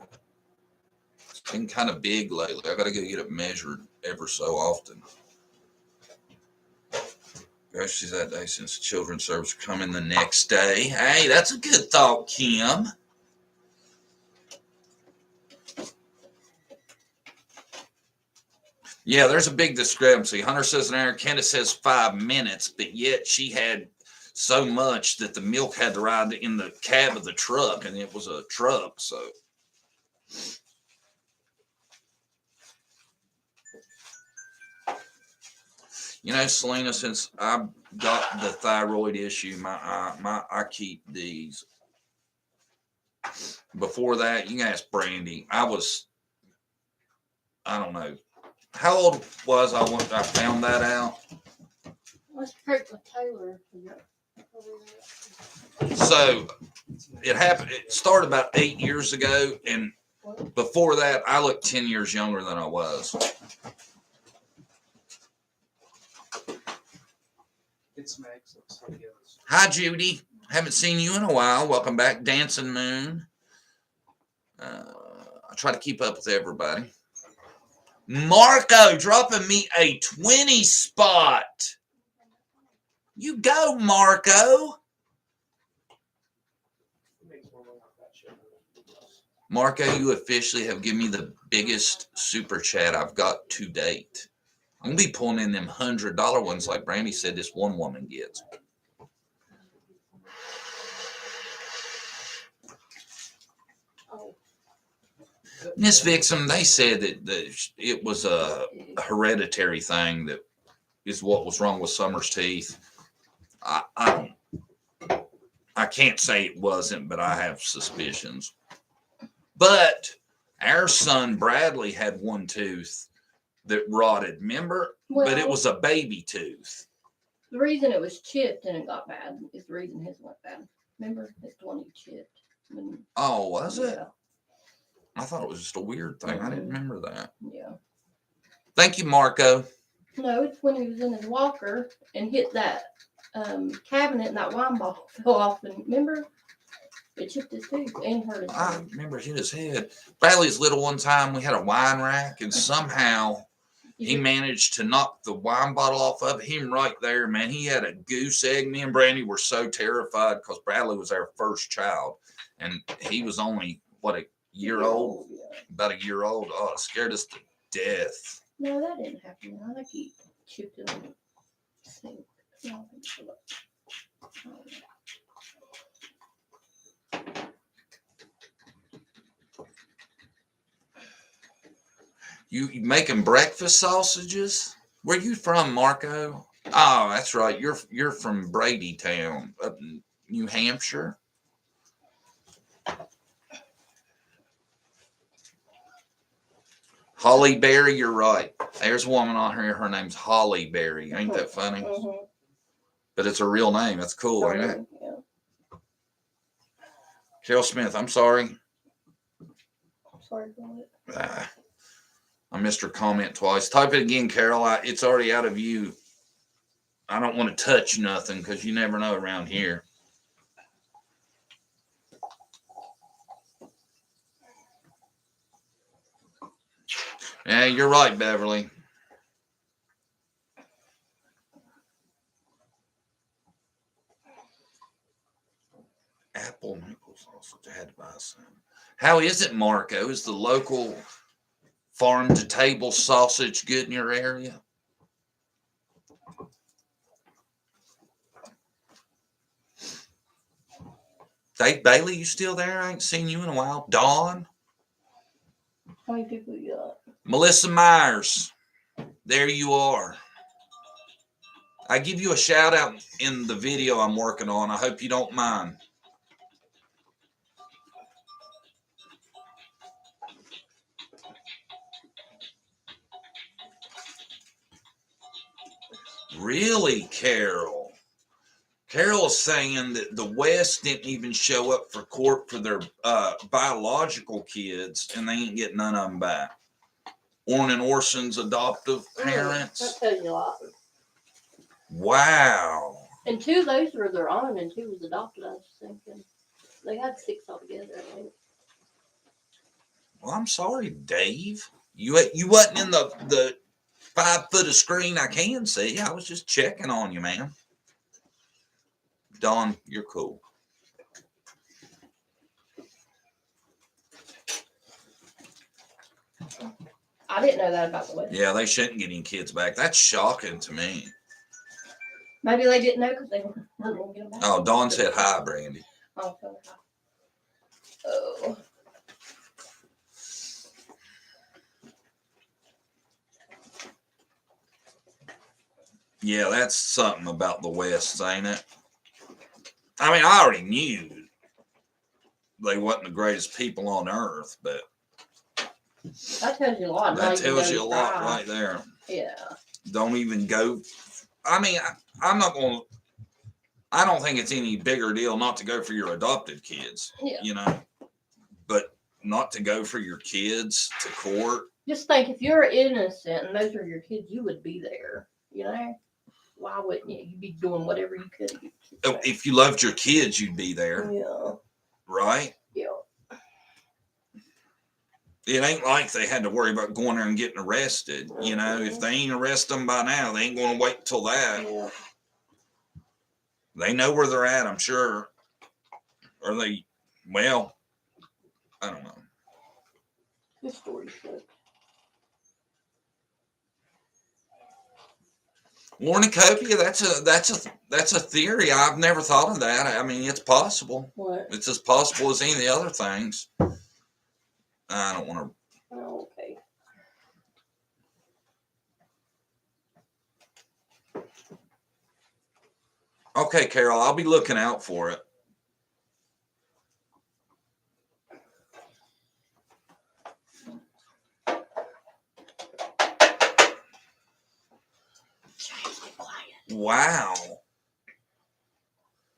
It's been kind of big lately. I got to go get it measured ever so often. Especially that day since the children's service coming the next day. Hey, that's a good thought, Kim. Yeah, there's a big discrepancy. Hunter says an hour, Candace says 5 minutes, but yet she had so much that the milk had to ride in the cab of the truck, and it was a truck, so. You know, Selena, since I got the thyroid issue, I keep these. Before that, you can ask Brandy. I don't know. How old was I when I found that out? Let's break with Taylor. So it happened. It started about 8 years ago, and before that, I looked 10 years younger than I was. Hi, Judy. Haven't seen you in a while. Welcome back, Dancing Moon. I try to keep up with everybody. Marco dropping me a 20 spot. You go, Marco. Marco, you officially have given me the biggest super chat I've got to date. I'm going to be pulling in them $100 ones like Brandy said this one woman gets. Miss Vixen, they said that it was a hereditary thing that is what was wrong with Summer's teeth. I can't say it wasn't, but I have suspicions. But our son Bradley had one tooth that rotted, remember? Well, but it was a baby tooth. The reason it was chipped and it got bad is the reason his went bad. Remember? It's the one he chipped. Oh, was it? Yeah. I thought it was just a weird thing. I didn't remember that. Yeah. Thank you, Marco. No, it's when he was in his walker and hit that cabinet and that wine bottle fell off. And remember? It chipped his tooth and hurt his I head. remember hit his head. Bailey's little one time, we had a wine rack, and somehow he managed to knock the wine bottle off of him right there, man. He had a goose egg. Me and Brandy were so terrified because Bradley was our first child, and he was only, what, a year old? Yeah. About a year old. Oh, it scared us to death. No, that didn't happen. I think he chipped it on the sink. No, I think so. You making breakfast sausages? Where you from, Marco? Oh, that's right. You're from Brady Town up in New Hampshire. Holly Berry, you're right. There's a woman on here. Her name's Holly Berry. Ain't that funny? Mm-hmm. But it's a real name. That's cool, ain't it? Yeah. Carol Smith, I'm sorry. Sorry about it. I missed her comment twice. Type it again, Carol. It's already out of view. I don't want to touch nothing because you never know around here. Yeah, you're right, Beverly. Apple maple sausage. I had to buy some. How is it, Marco? Is the local farm to table sausage good in your area? Dave Bailey, you still there? I ain't seen you in a while. Dawn? How many people you got? Melissa Myers. There you are. I give you a shout out in the video I'm working on. I hope you don't mind. Really, Carol? Carol's saying that the West didn't even show up for court for their biological kids, and they ain't getting none of them back. Orrin and Orson's adoptive parents. That tells you a lot. Wow. And 2 of those were their own, and 2 was adopted. I was thinking they had 6 altogether. I think. Well, I'm sorry, Dave. You wasn't in the 5 foot of screen I can see. I was just checking on you, man. Dawn, you're cool. I didn't know that about the West. Yeah, they shouldn't get any kids back. That's shocking to me. Maybe they didn't know because they weren't going to get them back. Oh, Dawn said hi, Brandy. Oh, tell her hi. Oh. Yeah, that's something about the West, ain't it? I mean, I already knew they wasn't the greatest people on earth, but That tells you a lot. that tells you a lot right there. Yeah. Don't even go. I mean, I'm not going to. I don't think it's any bigger deal not to go for your adopted kids. Yeah. You know, but not to go for your kids to court. Just think, if you're innocent and those are your kids, you would be there. You know? Why wouldn't you? You'd be doing whatever you could to get kids back. If you loved your kids, you'd be there. Yeah. Right? Yeah. It ain't like they had to worry about going there and getting arrested. You know, if they ain't arrest them by now, they ain't going to wait till that. Yeah. They know where they're at, I'm sure. Or they, well, I don't know. This story's good. Cornucopia, that's a theory. I've never thought of that. I mean, it's possible. What? It's as possible as any of the other things. I don't want to. Oh, okay. Okay, Carol, I'll be looking out for it. Wow.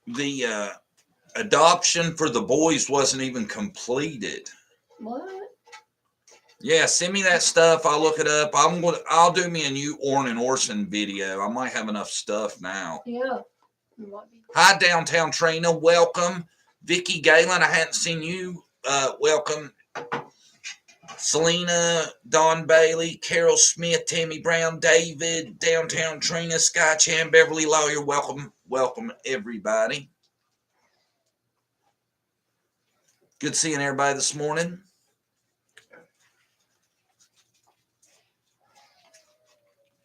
The adoption for the boys wasn't even completed. What? Yeah, send me that stuff. I'll look it up. I'll do me a new Orrin and Orson video. I might have enough stuff now. Yeah. Hi, Downtown Trina. Welcome. Vicky Galen, I hadn't seen you. Welcome. Selena, Don Bailey, Carol Smith, Tammy Brown, David, Downtown Trina, Sky Chan, Beverly Lawyer. Welcome. Welcome, everybody. Good seeing everybody this morning.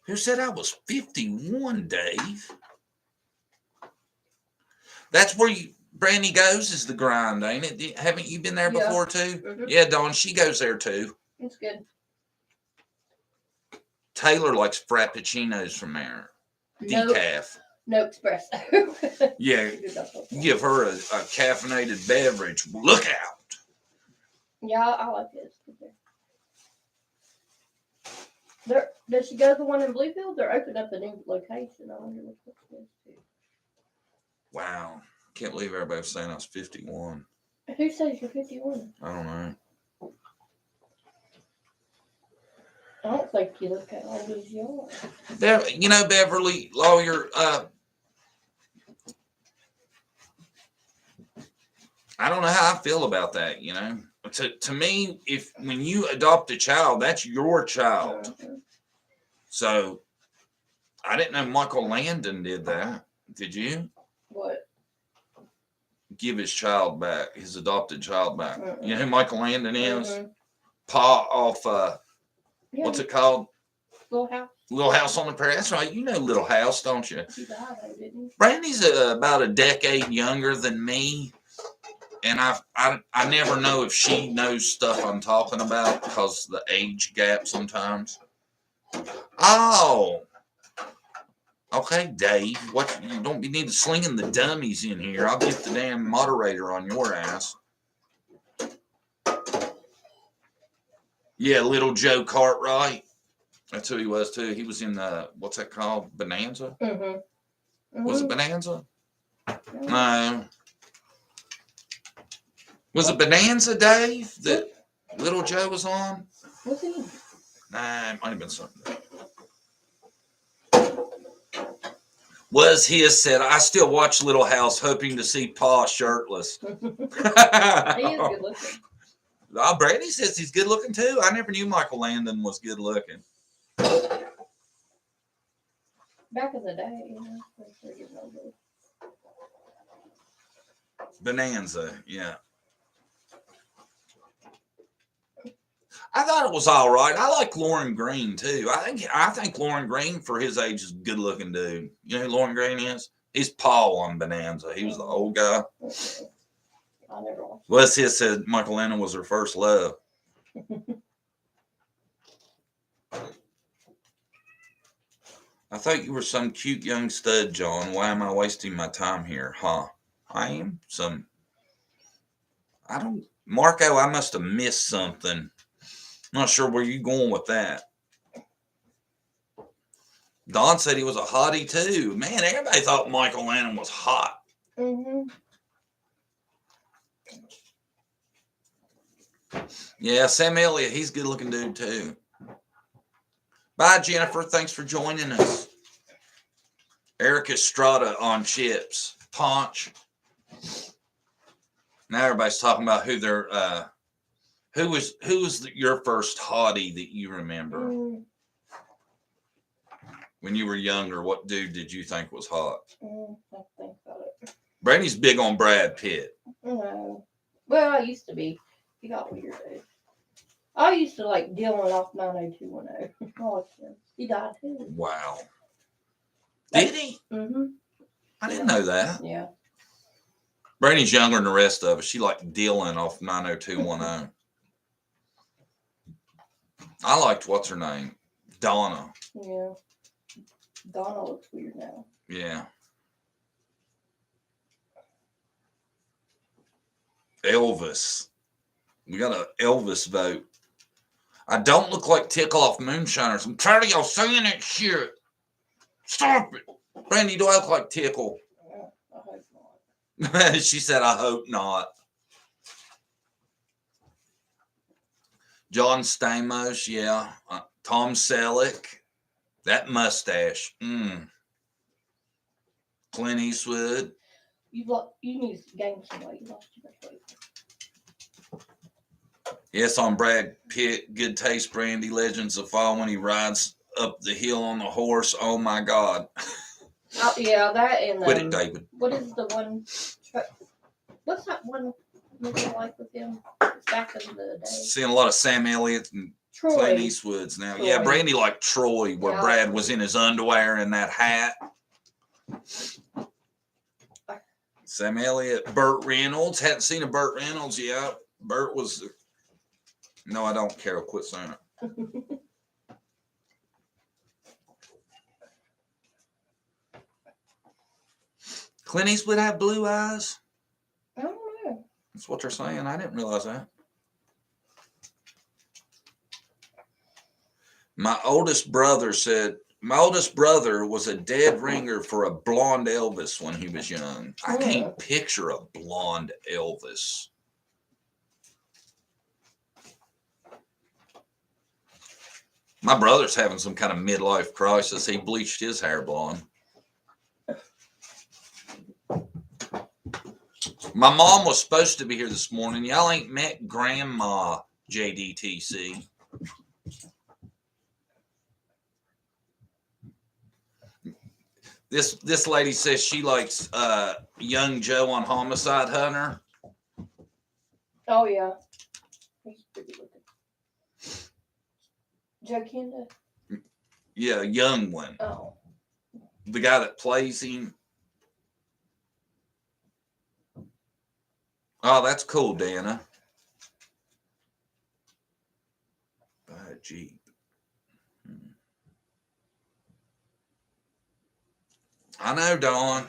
Who said I was 51, Dave? That's where Brandy goes, is the grind, ain't it? Haven't you been there before, too? Mm-hmm. Yeah, Dawn, she goes there, too. It's good. Taylor likes frappuccinos from there. Decaf. No espresso. Yeah, give her a caffeinated beverage. Look out. Yeah, I like it. Does she go to the one in Bluefield? They're opening up a new location. I wonder what this is too. Wow. Can't believe everybody's saying I was 51. Who says you're 51? I don't know. I don't think you look as old as you are. There, you know, Beverly Lawyer, I don't know how I feel about that, you know. To me, when you adopt a child, that's your child. Uh-huh. So, I didn't know Michael Landon did that. Did you? What? Give his child back, his adopted child back. Uh-uh. You know who Michael Landon is? Uh-huh. Pa off, Yeah. what's it called? Little House. Little House on the Prairie. That's right. You know Little House, don't you? He died, didn't he? Brandy's about a decade younger than me. And I never know if she knows stuff I'm talking about because of the age gap sometimes. Oh. Okay, Dave. What, you don't need to slinging the dummies in here. I'll get the damn moderator on your ass. Yeah, little Joe Cartwright. That's who he was too. He was in what's that called? Bonanza? Mm-hmm. Was it Bonanza? Mm-hmm. No. Was it Bonanza, Dave, that Little Joe was on? Was he? Nah, it might have been something. Was his said, I still watch Little House hoping to see Pa shirtless. He is good looking. Brandy says he's good looking too. I never knew Michael Landon was good looking. Back in the day, you know, they're getting older. Bonanza, yeah. I thought it was all right. I like Lauren Green too. I think Lauren Green for his age is a good looking dude. You know who Lauren Green is? He's Paul on Bonanza. He was the old guy. Okay. I never watched. Wes his said Michael Landon was her first love. I thought you were some cute young stud, John. Why am I wasting my time here? Huh? I am some. I don't. Marco, I must have missed something. Not sure where you going with that. Don said he was a hottie too. Man, everybody thought Michael Landon was hot. Mm-hmm. Yeah, Sam Elliott, he's a good looking dude too. Bye, Jennifer. Thanks for joining us. Eric Estrada on chips. Paunch. Now everybody's talking about who they're who was your first hottie that you remember? When you were younger, what dude did you think was hot? I think about it. Brandy's big on Brad Pitt. No. Well, I used to be. He got weird, dude. I used to like Dylan off 90210. I liked him. He died too. Wow. Did he? Mm-hmm. I didn't know that. Yeah. Brandy's younger than the rest of us. She liked Dylan off 90210. I liked what's her name? Donna. Yeah. Donna looks weird now. Yeah. Elvis. We got an Elvis vote. I don't look like tickle off moonshiners. I'm tired of y'all saying that shit. Stop it. Brandy, do I look like tickle? I hope not. She said, I hope not. John Stamos, yeah. Tom Selleck. That mustache. Clint Eastwood. You need to gain some weight. You lost too much weight. Yes, on Brad Pitt. Good taste, Brandy. Legends of Fall when he rides up the hill on the horse. Oh my God. Oh, yeah, that and Quit it, David. what is the one? What's that one movie like with him back in the day? Seeing a lot of Sam Elliott and Troy. Clint Eastwoods now. Troy. Yeah, Brandy liked Troy, where Yeah. Brad was in his underwear and that hat. Sam Elliott, Burt Reynolds. Hadn't seen a Burt Reynolds yet. Burt was. No, I don't care. I'll quit saying it. Clint Eastwood have blue eyes? I don't know. That's what they're saying. I didn't realize that. My oldest brother was a dead ringer for a blonde Elvis when he was young. I can't picture a blonde Elvis. My brother's having some kind of midlife crisis. He bleached his hair blonde. My mom was supposed to be here this morning. Y'all ain't met Grandma JDTC. This lady says she likes young Joe on Homicide Hunter. Oh yeah, he's pretty looking. Joe Kenda. Yeah, a young one. Oh. The guy that plays him. Oh, that's cool, Dana. Buy a Jeep. I know, Dawn.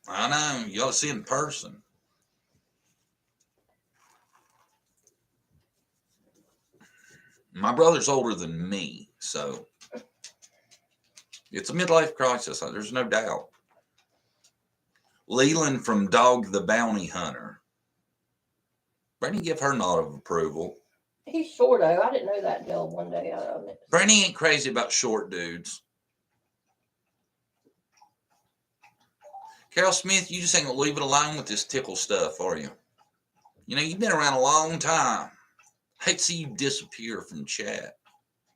I know. You ought to see it in person. My brother's older than me, so It's a midlife crisis. There's no doubt. Leland from Dog the Bounty Hunter. Brandy, give her nod of approval. He's short, though. I didn't know that until one day. Brandy ain't crazy about short dudes. Carol Smith, you just ain't gonna leave it alone with this tickle stuff, are you? You know, you've been around a long time. Hate to see you disappear from chat.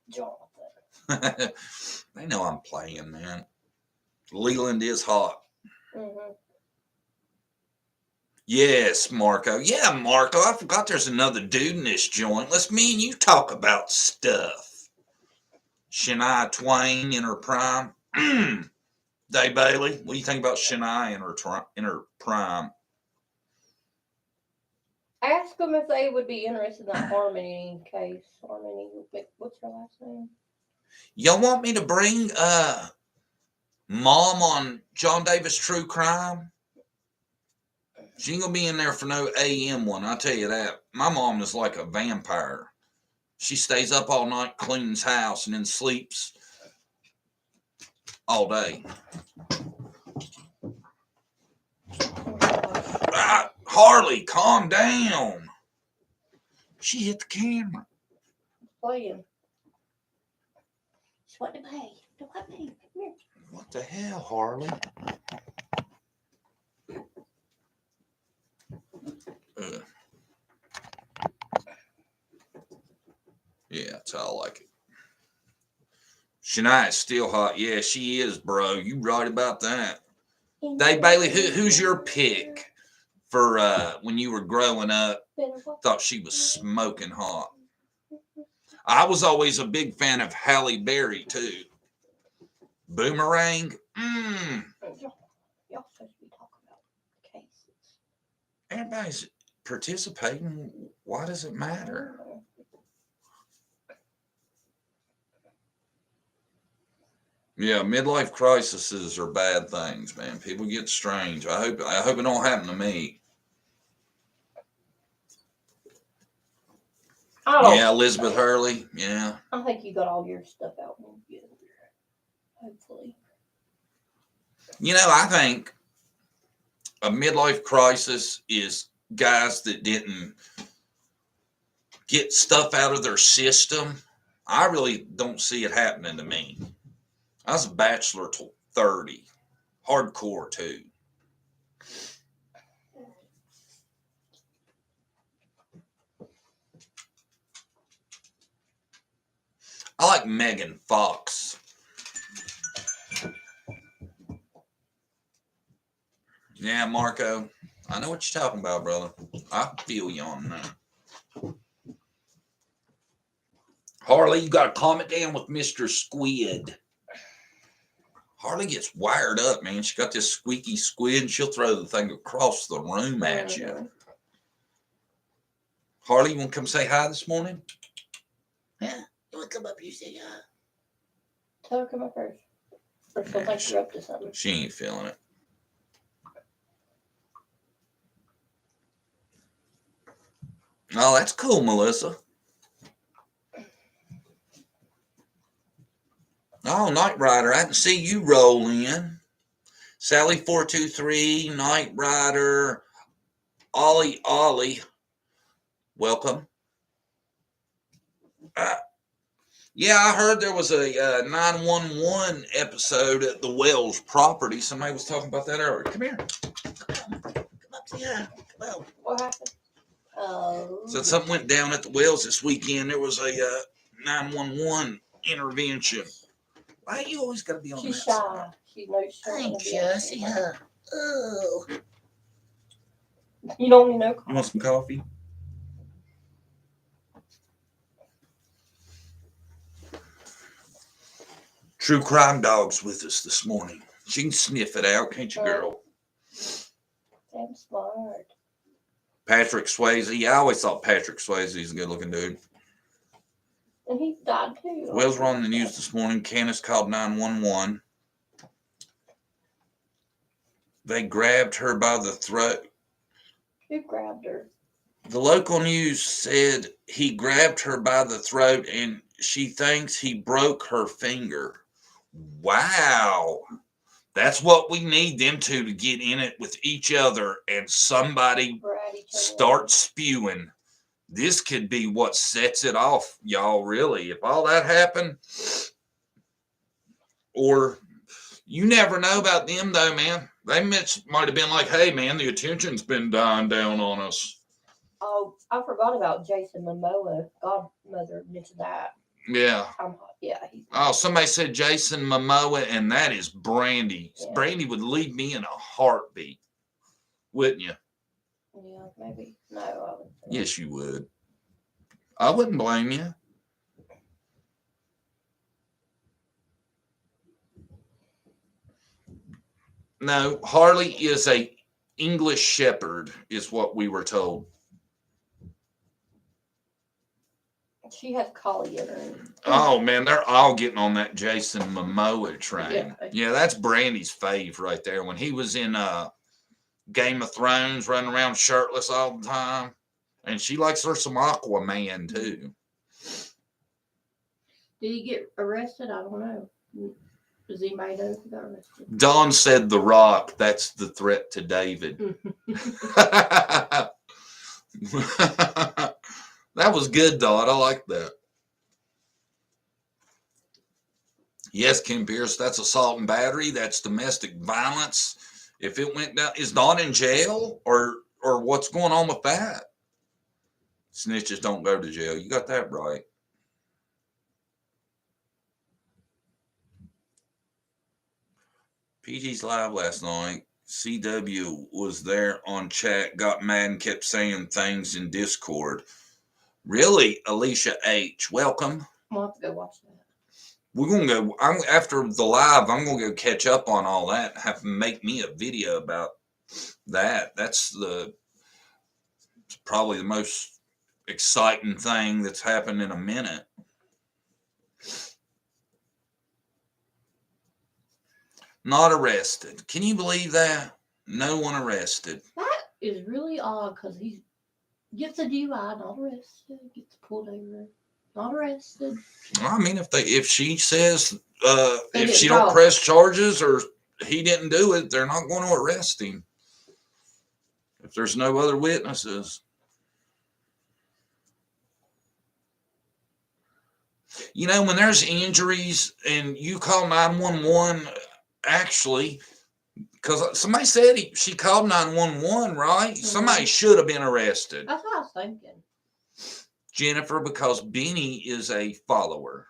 Jonathan. They know I'm playing, man. Leland is hot. Mm-hmm. Yes, Marco. Yeah, Marco. I forgot there's another dude in this joint. Let's me and you talk about stuff. Shania Twain in her prime. Dave Bailey, what do you think about Shania in her prime? Ask them if they would be interested in that Harmony case. Harmony, what's her last name? Y'all want me to bring Mom on John Davis True Crime? She ain't gonna be in there for no AM one, I'll tell you that. My mom is like a vampire. She stays up all night, cleans house, and then sleeps all day. Harley, calm down. She hit the camera. Playing. What to pay? Don't let me. Come here. What the hell, Harley? Yeah, that's how I like it. Shania is still hot. Yeah, she is, bro. You right about that. Dave Bailey, who's your pick for when you were growing up? Thought she was smoking hot. I was always a big fan of Halle Berry, too. Boomerang? Y'all supposed to be talking about cases. Everybody's participating. Why does it matter? Yeah, midlife crises are bad things, man. People get strange. I hope it don't happen to me. Yeah, Elizabeth Hurley. Yeah. I think you got all your stuff out. Hopefully. You know, I think a midlife crisis is guys that didn't get stuff out of their system. I really don't see it happening to me. I was a bachelor till 30. Hardcore, too. I like Megan Fox. Yeah, Marco. I know what you're talking about, brother. I feel you on that. Harley, you got to calm it down with Mr. Squid. Harley gets wired up, man. She got this squeaky squid, and she'll throw the thing across the room at you. Harley, you want to come say hi this morning? Yeah. You want to come up here and say hi? Tell her to come up first. Or she'll think you're up to something. She ain't feeling it. Oh, that's cool, Melissa. Oh, Night Rider. I can see you roll in. Sally 423, Night Rider, Ollie. Welcome. Yeah, I heard there was a 911 episode at the Wells property. Somebody was talking about that earlier. Come here. Come up here. Come on. What happened? So something went down at the Wells this weekend. There was a 911 intervention. Why you always got to be on She's that shy. side? She knows she's Thanks, see her. Oh. You don't need no coffee. You want some coffee? True Crime Dog's with us this morning. She can sniff it out, can't you, girl? I'm smart. Patrick Swayze. Yeah, I always thought Patrick Swayze is a good-looking dude. And he died, too. Wells were on the news this morning. Candace called 911. They grabbed her by the throat. Who grabbed her? The local news said he grabbed her by the throat and she thinks he broke her finger. Wow. That's what we need them two to get in it with each other and somebody start spewing. This could be what sets it off, y'all, really. If all that happened, or you never know about them, though, man. They might have been like, hey, man, the attention's been dying down on us. Oh, I forgot about Jason Momoa. Godmother mentioned that. Yeah. Yeah. Oh, somebody said Jason Momoa, and that is Brandy. Yeah. Brandy would leave me in a heartbeat, wouldn't you? Yeah, maybe. No, I wouldn't. Yes, you would. I wouldn't blame you. No, Harley is a English shepherd, is what we were told. She has collie in her. Oh, man, they're all getting on that Jason Momoa train. Yeah, that's Brandy's fave right there. When he was in Game of Thrones, running around shirtless all the time. And she likes her some Aquaman, too. Did he get arrested? I don't know. Does anybody know if he got arrested? Dawn said The Rock. That's the threat to David. That was good, Dawn. I like that. Yes, Kim Pierce, that's assault and battery. That's domestic violence. If it went down, is Dawn in jail or what's going on with that? Snitches don't go to jail. You got that right. PG's live last night. CW was there on chat, got mad and kept saying things in Discord. Really, Alicia H. Welcome. We'll have to go watch that. We're going to go, after the live, I'm going to go catch up on all that. Have to make me a video about that. That's probably the most exciting thing that's happened in a minute. Not arrested. Can you believe that? No one arrested. That is really odd because he gets a DUI, not arrested. Gets pulled over, not arrested. I mean, if she says if she don't press charges or he didn't do it, they're not going to arrest him. If there's no other witnesses. You know, when there's injuries and you call 911, actually, because somebody said she called 911, right? Mm-hmm. Somebody should have been arrested. That's what I was thinking. Jennifer, because Benny is a follower.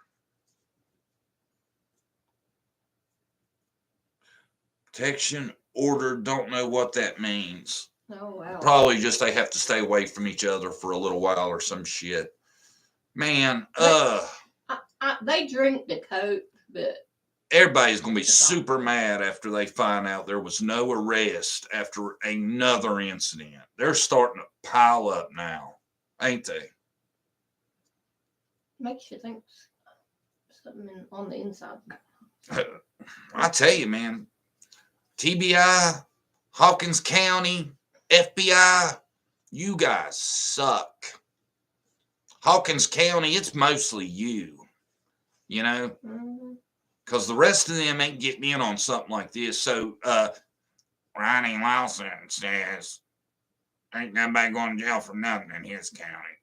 Protection order, don't know what that means. Oh, wow. Probably just they have to stay away from each other for a little while or some shit. Man, they drink the Coke, but everybody's going to be super mad after they find out there was no arrest after another incident. They're starting to pile up now, ain't they? Makes you think something on the inside. I tell you, man, TBI, Hawkins County, FBI, you guys suck. Hawkins County, it's mostly you, you know? Because the rest of them ain't getting in on something like this. So, Ronnie Lawson says, ain't nobody going to jail for nothing in his county.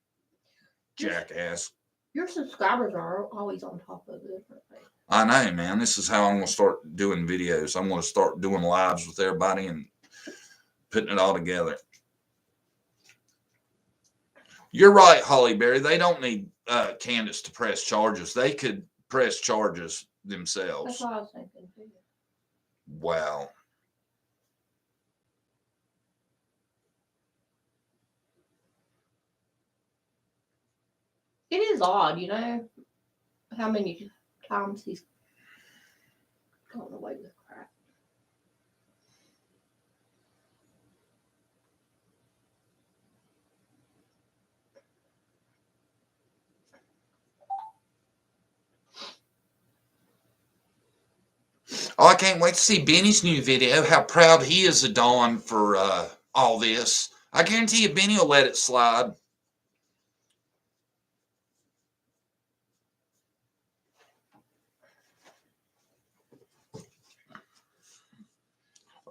Jackass. Your subscribers are always on top of it. I know, man. This is how I'm going to start doing videos. I'm going to start doing lives with everybody and putting it all together. You're right, Holly Berry. They don't need Candace to press charges. They could press charges themselves. That's what I was thinking too. Wow. It is odd, you know, how many times he's gone away with crap. Oh, I can't wait to see Benny's new video. How proud he is of Dawn for all this. I guarantee you Benny will let it slide.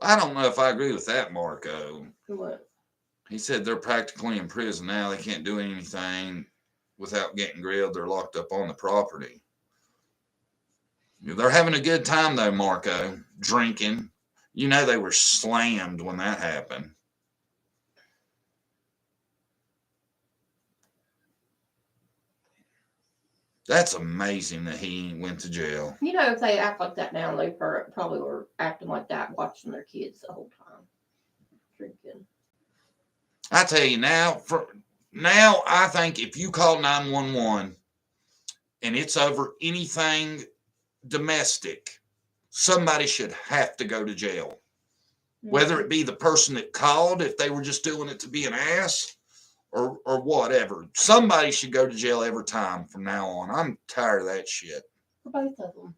I don't know if I agree with that, Marco. What? He said they're practically in prison now. They can't do anything without getting grilled. They're locked up on the property. They're having a good time, though, Marco, drinking. You know they were slammed when that happened. That's amazing that he went to jail. You know, if they act like that now, they probably were acting like that, watching their kids the whole time, drinking. I tell you now, I think if you call 911 and it's over anything domestic, somebody should have to go to jail. Whether it be the person that called, if they were just doing it to be an ass, or whatever. Somebody should go to jail every time from now on. I'm tired of that shit. For both of them.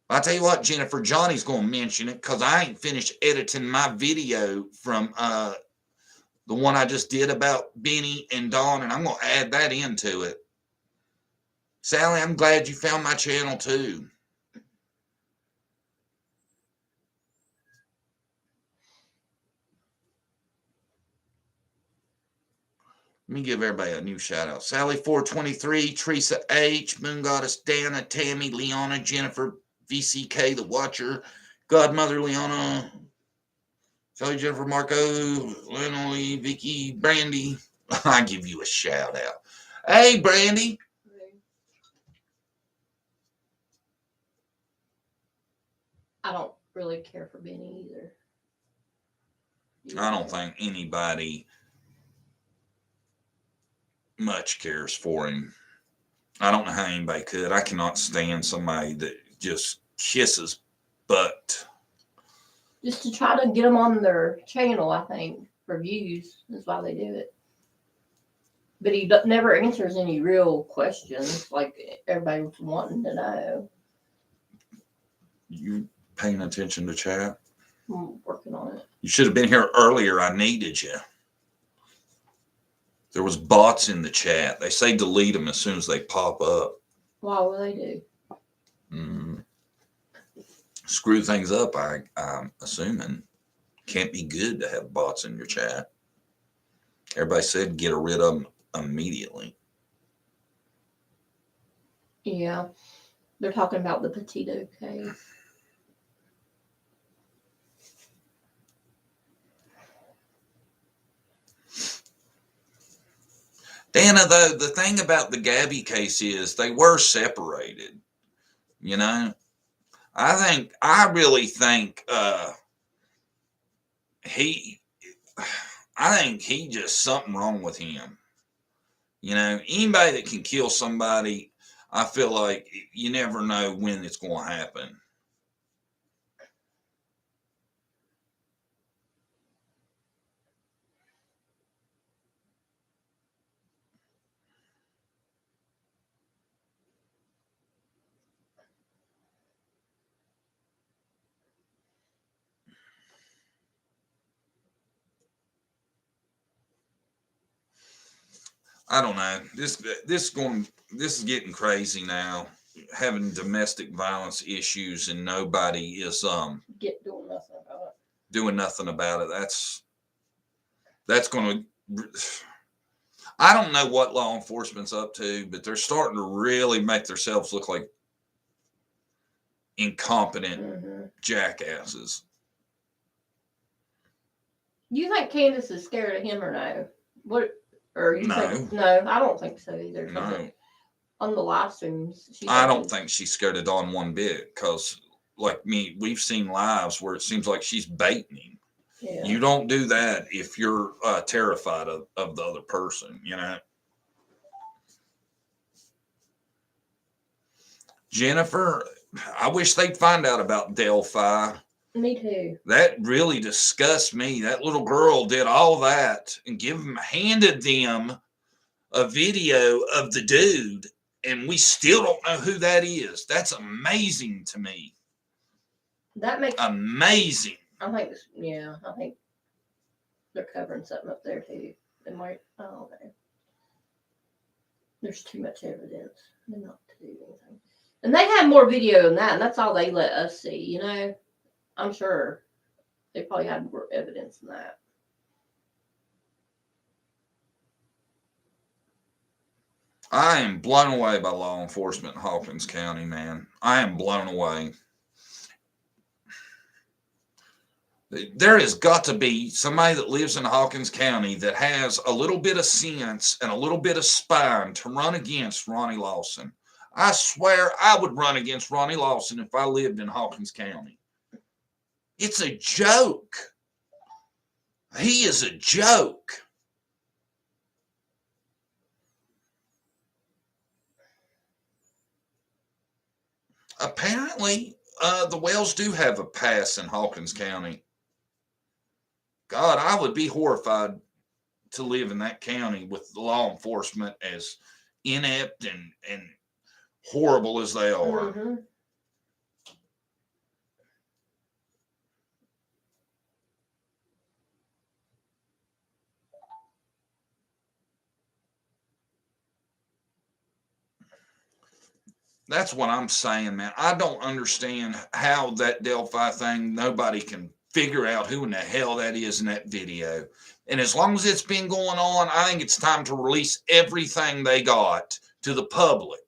I tell you what, Jennifer, Johnny's going to mention it because I ain't finished editing my video from the one I just did about Benny and Dawn, and I'm going to add that into it. Sally, I'm glad you found my channel too. Let me give everybody a new shout out. Sally 423, Teresa H, Moon Goddess Dana, Tammy, Leona, Jennifer, VCK, The Watcher, Godmother Leona, Sally Jennifer Marco, Lenny, Vicky, Brandy. I give you a shout out. Hey, Brandy. I don't really care for Benny either. I don't think anybody much cares for him. I don't know how anybody could. I cannot stand somebody that just kisses butt. Just to try to get them on their channel, I think, for views. That's why they do it. But he never answers any real questions like everybody was wanting to know. You paying attention to chat? I'm working on it. You should have been here earlier. I needed you. There was bots in the chat. They say delete them as soon as they pop up. Why would they do? Screw things up, I'm assuming. Can't be good to have bots in your chat. Everybody said get rid of them immediately. Yeah. They're talking about the Petito case. Dana, though, the thing about the Gabby case is they were separated. You know? I really think he just something wrong with him. You know, anybody that can kill somebody, I feel like you never know when it's going to happen. I don't know. This is getting crazy now. Having domestic violence issues and nobody is doing nothing about it. Doing nothing about it. That's going to. I don't know what law enforcement's up to, but they're starting to really make themselves look like incompetent jackasses. You think Candace is scared of him or no? What? Or you No. think? No, I don't think so either. No. On the live streams, I don't think she's scared of Dawn one bit because, like me, we've seen lives where it seems like she's baiting him. Yeah. You don't do that if you're terrified of the other person, you know. Jennifer, I wish they'd find out about Delphi. Me too. That really disgusts me. That little girl did all that and handed them a video of the dude, and we still don't know who that is. That's amazing to me. That makes amazing. I think they're covering something up there too. They might. Oh, okay. There's too much evidence. They're not to. do anything. And they have more video than that, and that's all they let us see, you know? I'm sure they probably had more evidence than that. I am blown away by law enforcement in Hawkins County, man. I am blown away. There has got to be somebody that lives in Hawkins County that has a little bit of sense and a little bit of spine to run against Ronnie Lawson. I swear I would run against Ronnie Lawson if I lived in Hawkins County. It's a joke. He is a joke. Apparently, the Wells do have a pass in Hawkins County. God, I would be horrified to live in that county with the law enforcement as inept and horrible as they are. Mm-hmm. That's what I'm saying, man. I don't understand how that Delphi thing, nobody can figure out who in the hell that is in that video. And as long as it's been going on, I think it's time to release everything they got to the public.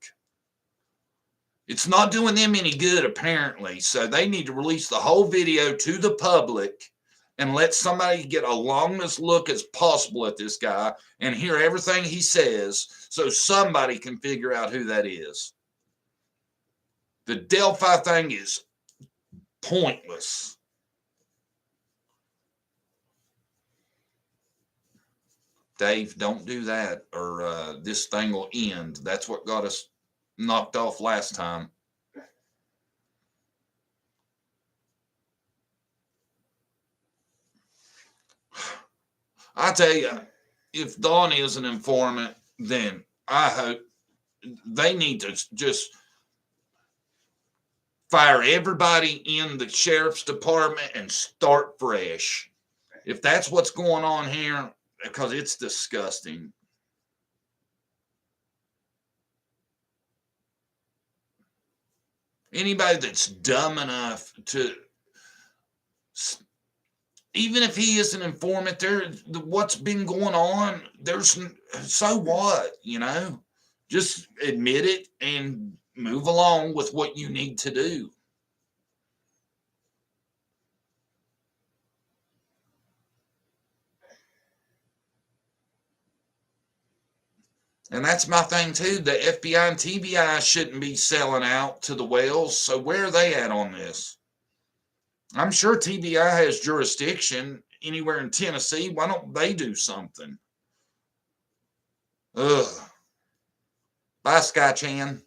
It's not doing them any good, apparently. So they need to release the whole video to the public and let somebody get a longest look as possible at this guy and hear everything he says so somebody can figure out who that is. The Delphi thing is pointless. Dave, don't do that or this thing will end. That's what got us knocked off last time. I tell you, if Dawn is an informant, then I hope they need to just fire everybody in the sheriff's department and start fresh. If that's what's going on here, because it's disgusting. Anybody that's dumb enough to, even if he is an informant, what's been going on, so what, you know? Just admit it and move along with what you need to do. And that's my thing too. The FBI and TBI shouldn't be selling out to the Wells. So where are they at on this? I'm sure TBI has jurisdiction anywhere in Tennessee. Why don't they do something? Ugh. Bye, Sky Chan.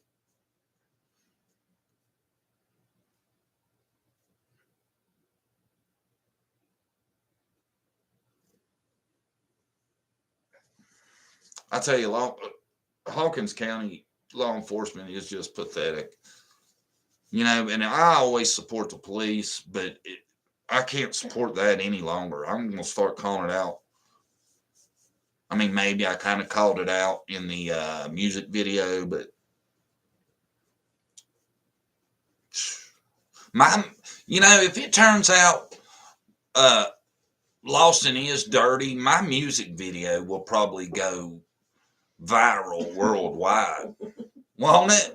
I tell you, Hawkins County law enforcement is just pathetic. You know, and I always support the police, but I can't support that any longer. I'm going to start calling it out. I mean, maybe I kind of called it out in the music video, but if it turns out Lawson is dirty, my music video will probably go viral worldwide. Won't it?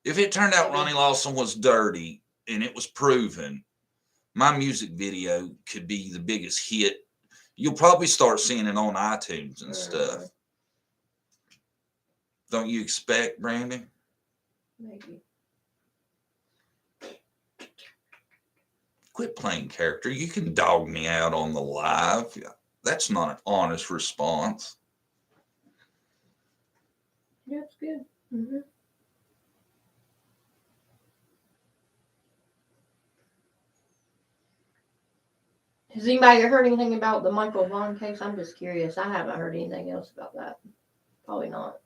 If it turned out Ronnie Lawson was dirty and it was proven, my music video could be the biggest hit. You'll probably start seeing it on iTunes and stuff. Don't you expect, Brandy? Maybe. Quit playing character. You can dog me out on the live. That's not an honest response. That's good. Mm-hmm. Has anybody heard anything about the Michael Vaughn case? I'm just curious. I haven't heard anything else about that. Probably not.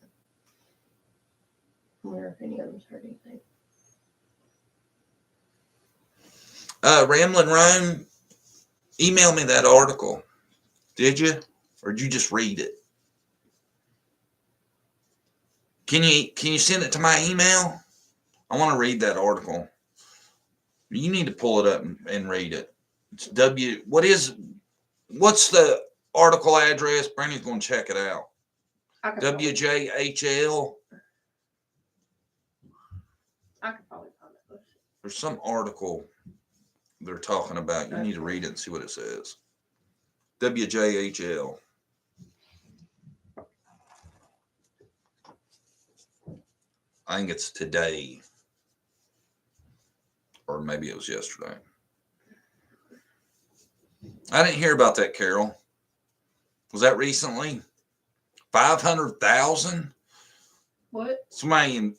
I wonder if any of them's heard anything. Ramblin' Rome, email me that article. Did you? Or did you just read it? Can you send it to my email? I want to read that article. You need to pull it up and read it. It's what's the article address? Brandy's going to check it out. WJHL. I could probably find it. There's some article they're talking about. You need to read it and see what it says. WJHL. I think it's today. Or maybe it was yesterday. I didn't hear about that, Carol. Was that recently? 500,000? What? Somebody in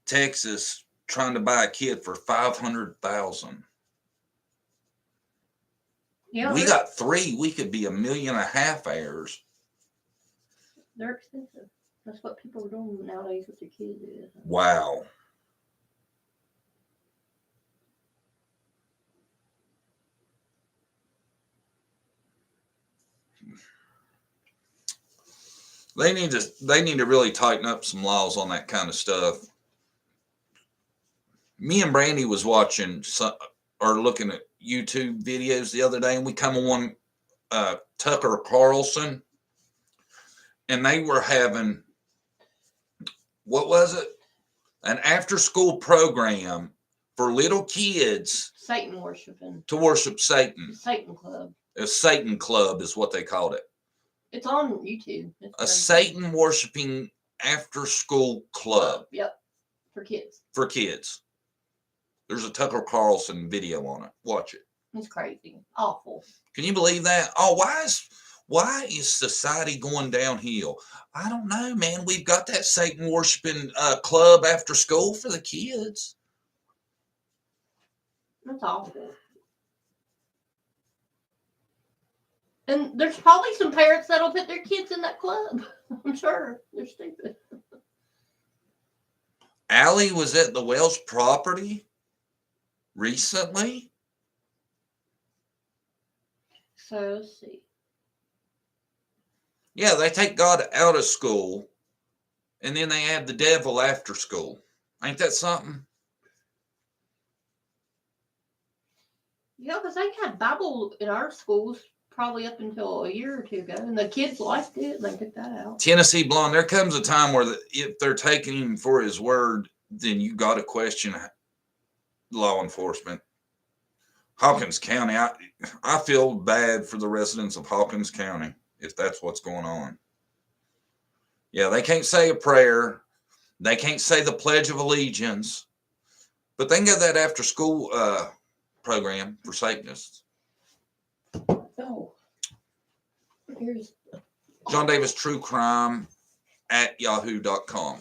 Texas trying to buy a kid for 500,000. Yeah, we got 3. We could be $1.5 million heirs. They're expensive. That's what people are doing nowadays with their kids. Wow. They need to really tighten up some laws on that kind of stuff. Me and Brandy was watching looking at YouTube videos the other day, and we come on Tucker Carlson, and they were having, what was it? An after-school program for little kids. Satan worshiping. To worship Satan. Satan Club. A Satan Club is what they called it. It's on YouTube. A Satan worshiping after-school club. Yep. For kids. For kids. There's a Tucker Carlson video on it. Watch it. It's crazy. Awful. Can you believe that? Oh, why is society going downhill? I don't know, man. We've got that Satan worshiping club after school for the kids. That's awful. And there's probably some parents that'll put their kids in that club. I'm sure. They're stupid. Allie was at the Wells property recently. So let's see. Yeah, they take God out of school, and then they add the devil after school. Ain't that something? Yeah, because they had Bible in our schools probably up until a year or two ago, and the kids liked it, and they took that out. Tennessee Blonde, there comes a time where if they're taking him for his word, then you got to question law enforcement. Hawkins County, I feel bad for the residents of Hawkins County if that's what's going on. Yeah, they can't say a prayer. They can't say the Pledge of Allegiance. But they can get that after school program for Satanists. Oh. Here's John Davis True Crime at yahoo.com.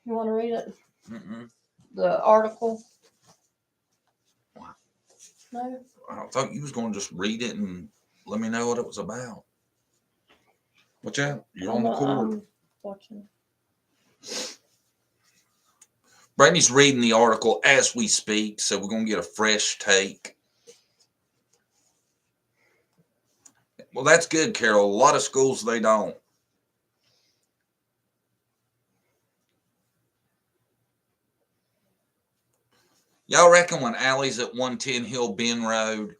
You want to read it? Mm-mm. The article? No? I thought you was going to just read it and let me know what it was about. Watch out. You're on the cord. I'm watching. Brandy's reading the article as we speak, so we're going to get a fresh take. Well, that's good, Carol. A lot of schools, they don't. Y'all reckon when Allie's at 110 Hill Bend Road,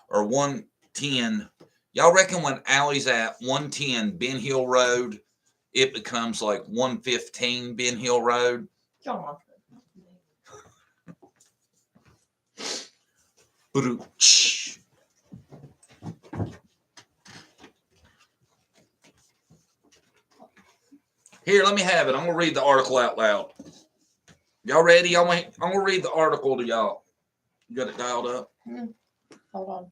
or 110, y'all reckon when Allie's at 110 Ben Hill Road, it becomes like 115 Ben Hill Road? John. Here, let me have it. I'm going to read the article out loud. Y'all ready? I'm going to read the article to y'all. You got it dialed up? Hold on.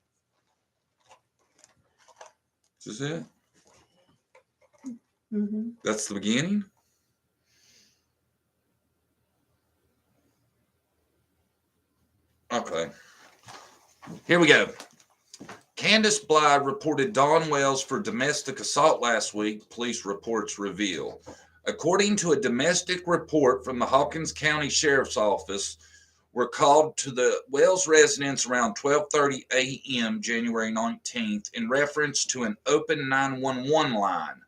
Is this it? Mm-hmm. That's the beginning? Okay. Here we go. Candace Blythe reported Dawn Wells for domestic assault last week, police reports reveal. According to a domestic report from the Hawkins County Sheriff's Office, were called to the Wells residence around 12:30 a.m. January 19th in reference to an open 911 line.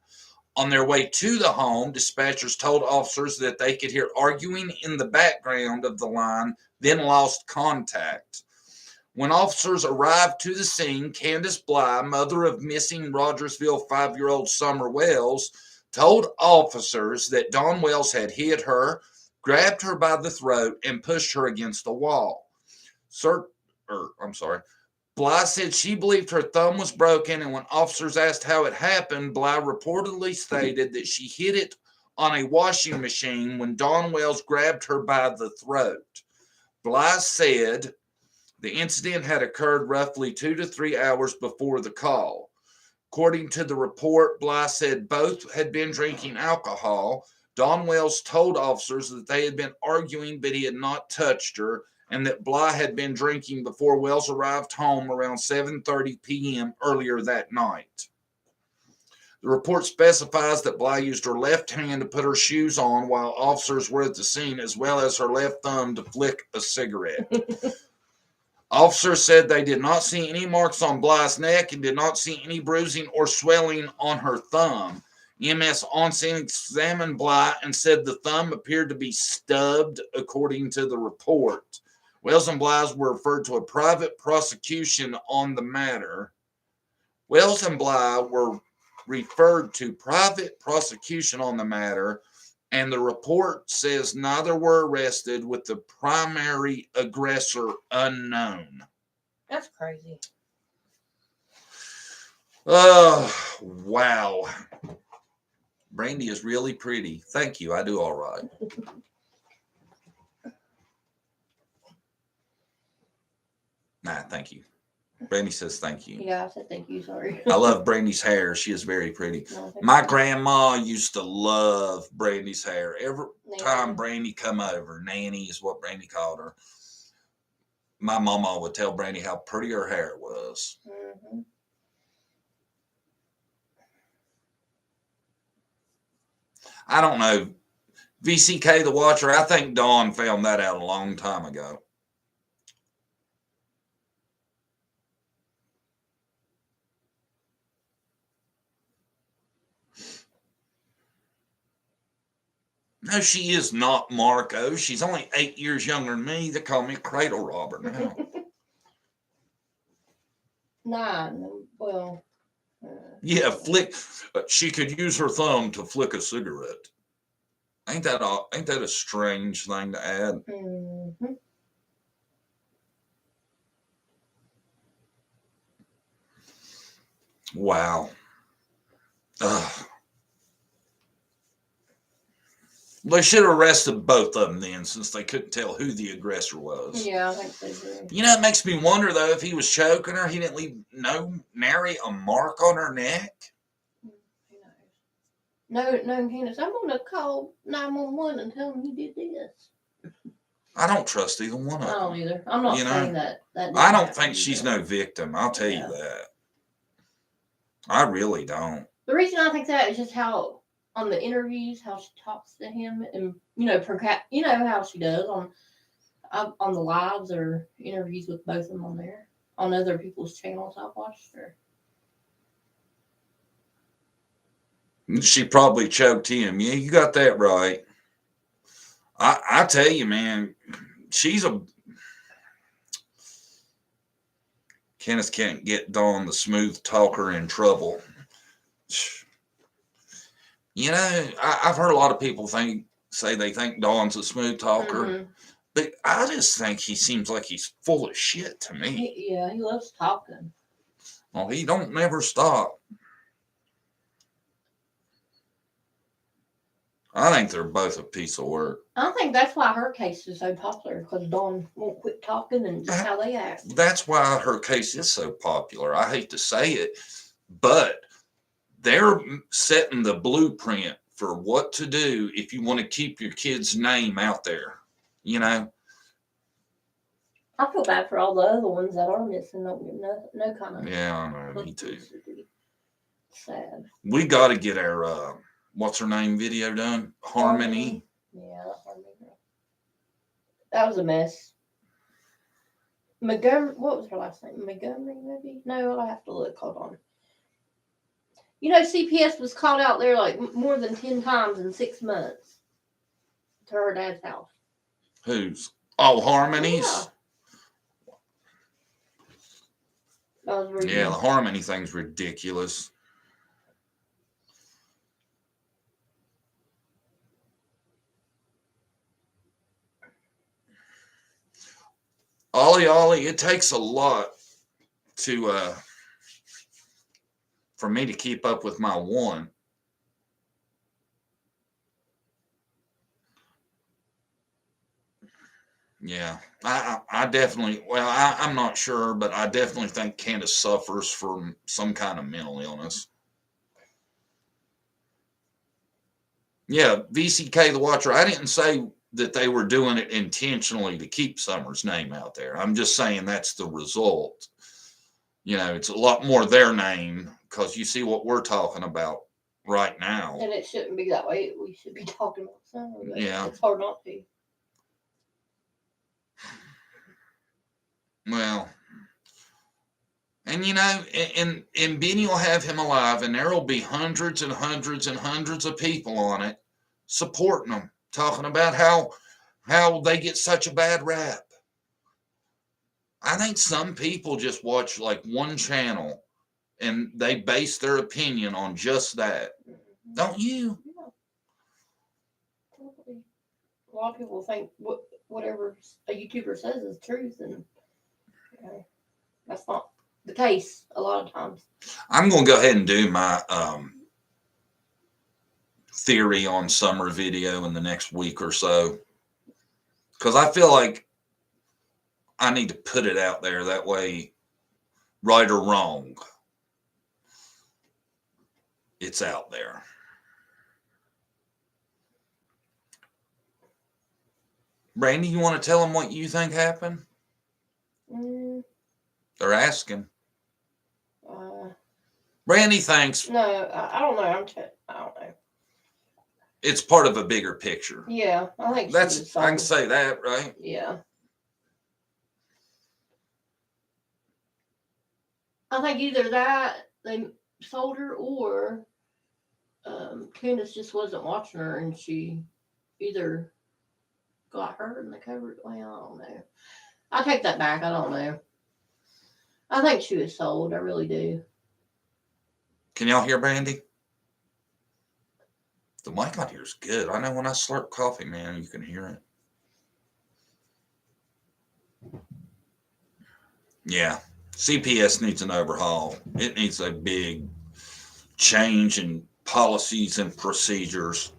On their way to the home, dispatchers told officers that they could hear arguing in the background of the line, then lost contact. When officers arrived to the scene, Candace Bly, mother of missing Rogersville 5-year-old Summer Wells, told officers that Dawn Wells had hit her, grabbed her by the throat, and pushed her against the wall. Bly said she believed her thumb was broken, and when officers asked how it happened, Bly reportedly stated that she hit it on a washing machine when Dawn Wells grabbed her by the throat. Bly said the incident had occurred roughly 2 to 3 hours before the call. According to the report, Bly said both had been drinking alcohol. Dawn Wells told officers that they had been arguing, but he had not touched her, and that Bly had been drinking before Wells arrived home around 7:30 p.m. earlier that night. The report specifies that Bly used her left hand to put her shoes on while officers were at the scene, as well as her left thumb to flick a cigarette. Officers said they did not see any marks on Bly's neck and did not see any bruising or swelling on her thumb. EMS on scene examined Bly and said the thumb appeared to be stubbed, according to the report. Wells and Bly were referred to a private prosecution on the matter. Wells and Bly were referred to private prosecution on the matter, and the report says neither were arrested, with the primary aggressor unknown. That's crazy. Oh, wow. Brandy is really pretty. Thank you. I do all right. Nah, thank you. Brandy says thank you. Yeah, I said thank you. Sorry. I love Brandy's hair. She is very pretty. No, My grandma used to love Brandy's hair. Every time Brandy come over, Nanny is what Brandy called her, my mama would tell Brandy how pretty her hair was. Mm-hmm. I don't know. VCK the Watcher, I think Dawn found that out a long time ago. No, she is not Marco. She's only 8 years younger than me. They call me a cradle robber now. 9. Well. Yeah, flick. She could use her thumb to flick a cigarette. Ain't that a strange thing to add? Mm-hmm. Wow. Ugh. They should have arrested both of them then, since they couldn't tell who the aggressor was. Yeah, I think they did. You know, it makes me wonder, though, if he was choking her, he didn't leave nary a mark on her neck. No, Candace, I'm going to call 911 and tell them you did this. I don't trust either one of them. I don't either. I'm not saying that. I don't think she's no victim. I'll tell you that. I really don't. The reason I think that is just how, on the interviews, how she talks to him, and how she does on the lives or interviews with both of them on there, on other people's channels I've watched her. She probably choked him. Yeah, you got that right. I tell you, man, Kenneth can't get Dawn the smooth talker in trouble. You know, I've heard a lot of people say they think Dawn's a smooth talker, mm-hmm. But I just think he seems like he's full of shit to me. He loves talking. Well, he don't never stop. I think they're both a piece of work. I think that's why her case is so popular, because Dawn won't quit talking and just how they act. That's why her case is so popular. I hate to say it, but they're setting the blueprint for what to do if you want to keep your kid's name out there. You know? I feel bad for all the other ones that are missing. Don't get no kind of. Yeah, I know. Me too. Sad. We got to get our what's her name video done. Harmony. Yeah, Harmony. That was a mess. Montgomery. What was her last name? Montgomery, maybe? No, I have to look. Hold on. You know, CPS was called out there like more than 10 times in 6 months to her dad's house. Who's? Oh, Harmonies? Yeah. I was reading. Yeah, the Harmony thing's ridiculous. Ollie, it takes a lot to for me to keep up with my one. Yeah, I definitely, well, I'm not sure, but I definitely think Candace suffers from some kind of mental illness. Yeah, VCK the Watcher, I didn't say that they were doing it intentionally to keep Summer's name out there. I'm just saying that's the result. You know, it's a lot more their name because you see what we're talking about right now. And it shouldn't be that way. We should be talking about Summer. But yeah. It's hard not to. Well, and you know, and Benny will have him alive, and there will be hundreds and hundreds and hundreds of people on it supporting them, talking about how they get such a bad rap. I think some people just watch like one channel and they base their opinion on just that. Mm-hmm. Don't you? Yeah. Totally. A lot of people think whatever a YouTuber says is truth, and that's not the case a lot of times. I'm going to go ahead and do my theory on Summer video in the next week or so, because I feel like I need to put it out there that way, right or wrong, it's out there. Brandy, you want to tell them what you think happened? They're asking. Brandy thinks. No, I don't know. I don't know. It's part of a bigger picture. Yeah, I think that's. I can say that, right? Yeah. I think either that they sold her, or Candace just wasn't watching her, and she either got hurt and they covered. Well, I don't know. I take that back. I don't know. I think she was sold. I really do. Can y'all hear Brandy? The mic on here is good. I know when I slurp coffee, man, you can hear it. Yeah. CPS needs an overhaul. It needs a big change in policies and procedures.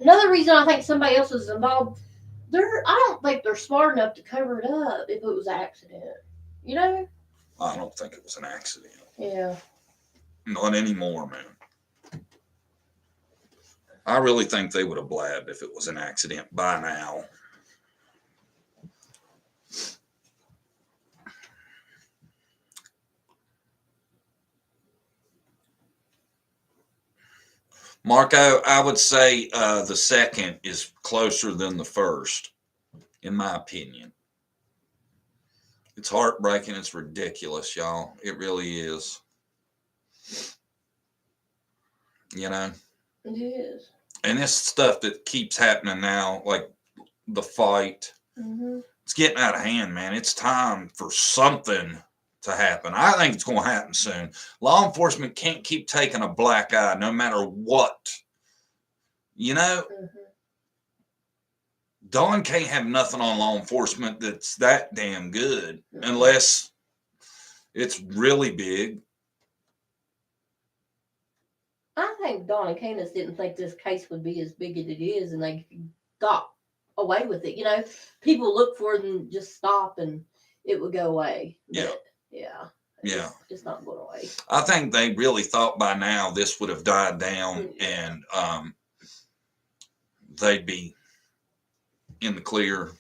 Another reason I think somebody else was involved, I don't think they're smart enough to cover it up if it was an accident. You know? I don't think it was an accident. Yeah. Not anymore, man. I really think they would have blabbed if it was an accident by now. Marco, I would say the second is closer than the first, in my opinion. It's heartbreaking. It's ridiculous, y'all. It really is. You know? It is. And this stuff that keeps happening now, like the fight, it's getting out of hand, man. It's time for something to happen. I think it's going to happen soon. Law enforcement can't keep taking a black eye no matter what. You know? Dawn can't have nothing on law enforcement that's that damn good unless it's really big. I think Dawn and Candace didn't think this case would be as big as it is, and they got away with it. You know, people look for it and just stop, and it would go away. But, yeah. It's not going away. I think they really thought by now this would have died down, and they'd be in the clear.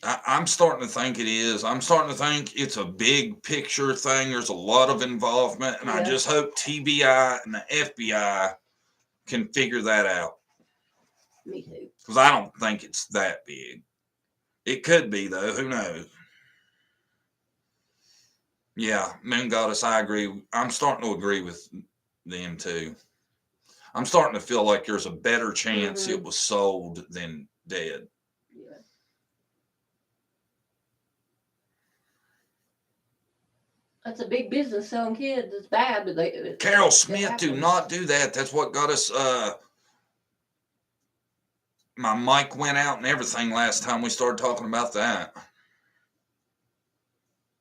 I'm starting to think it is. I'm starting to think it's a big picture thing. There's a lot of involvement, and I just hope TBI and the FBI can figure that out. Me too. Because I don't think it's that big. It could be, though. Who knows? Yeah, Moon Goddess, I agree. I'm starting to agree with them, too. I'm starting to feel like there's a better chance it was sold than dead. Yeah. That's a big business selling kids. It's bad, but Carol Smith, do not do that. That's what got us. My mic went out and everything last time we started talking about that.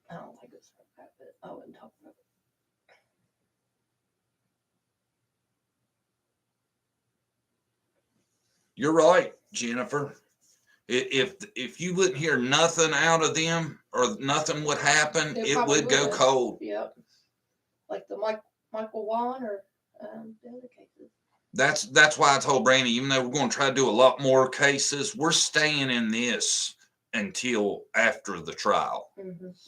I don't think it's like that, but I wouldn't talk about it. You're right, Jennifer. If you wouldn't hear nothing out of them or nothing would happen, it would go cold. Yep. Like the Michael Vaughn or the other cases. That's why I told Brandy, even though we're going to try to do a lot more cases, we're staying in this until after the trial.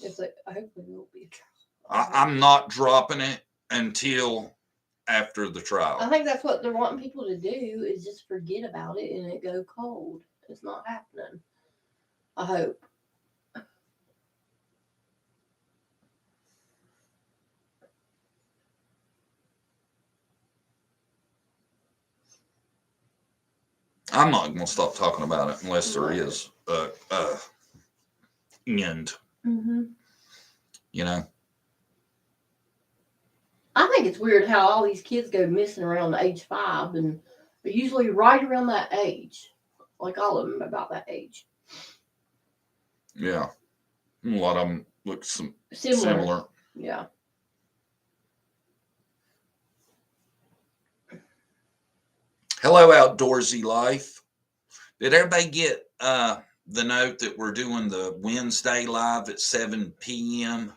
It's like, I hope there will be a trial. I'm not dropping it until after the trial. I think that's what they're wanting people to do, is just forget about it and it go cold. It's not happening. I hope. I'm not going to stop talking about it unless there is end. You know? I think it's weird how all these kids go missing around age 5, and they're usually right around that age. Like all of them about that age. Yeah. A lot of them look similar. Yeah. Hello, Outdoorsy Life. Did everybody get the note that we're doing the Wednesday live at 7 p.m.?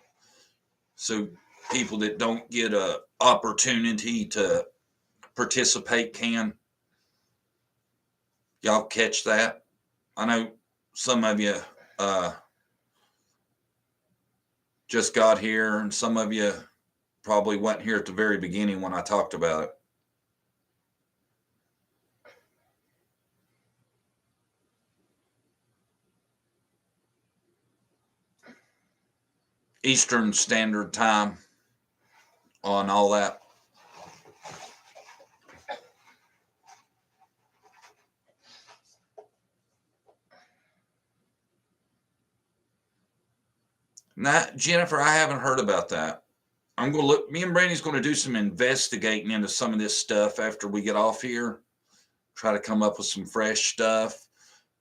So people that don't get an opportunity to participate can. Y'all catch that? I know some of you just got here, and some of you probably wasn't here at the very beginning when I talked about it. Eastern Standard Time on all that. Now, Jennifer, I haven't heard about that. I'm going to look. Me and Brandy's going to do some investigating into some of this stuff after we get off here. Try to come up with some fresh stuff.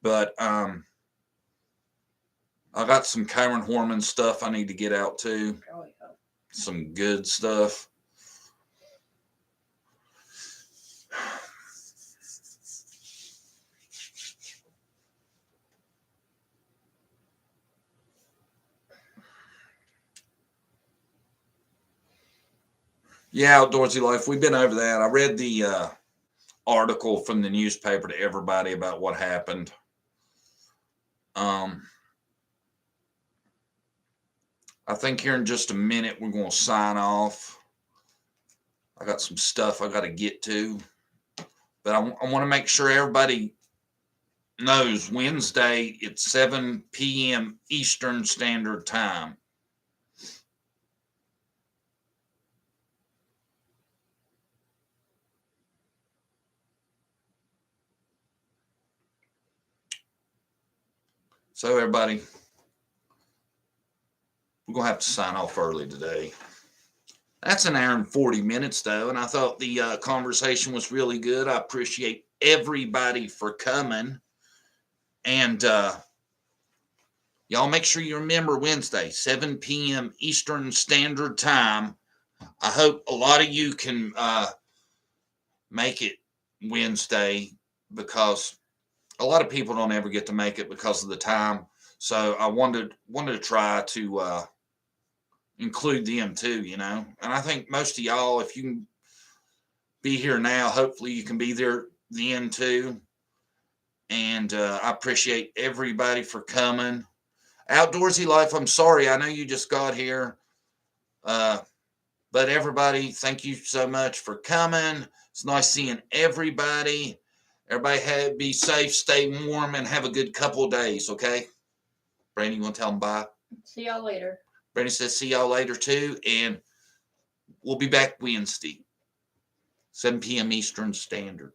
But I got some Cameron Horman stuff I need to get out too. Some good stuff. Yeah, Outdoorsy Life. We've been over that. I read the article from the newspaper to everybody about what happened. I think here in just a minute we're going to sign off. I got some stuff I got to get to. But I want to make sure everybody knows Wednesday at 7 p.m. Eastern Standard Time. So everybody, we're going to have to sign off early today. That's an hour and 40 minutes, though, and I thought the conversation was really good. I appreciate everybody for coming. And y'all make sure you remember Wednesday, 7 p.m. Eastern Standard Time. I hope a lot of you can make it Wednesday, because a lot of people don't ever get to make it because of the time. So I wanted to try to include them too, you know. And I think most of y'all, if you can be here now, hopefully you can be there then too. And I appreciate everybody for coming. Outdoorsy Life, I'm sorry. I know you just got here. But everybody, thank you so much for coming. It's nice seeing everybody. Everybody be safe, stay warm, and have a good couple of days, okay? Brandy, you want to tell them bye? See y'all later. Brandy says see y'all later too, and we'll be back Wednesday, 7 p.m. Eastern Standard.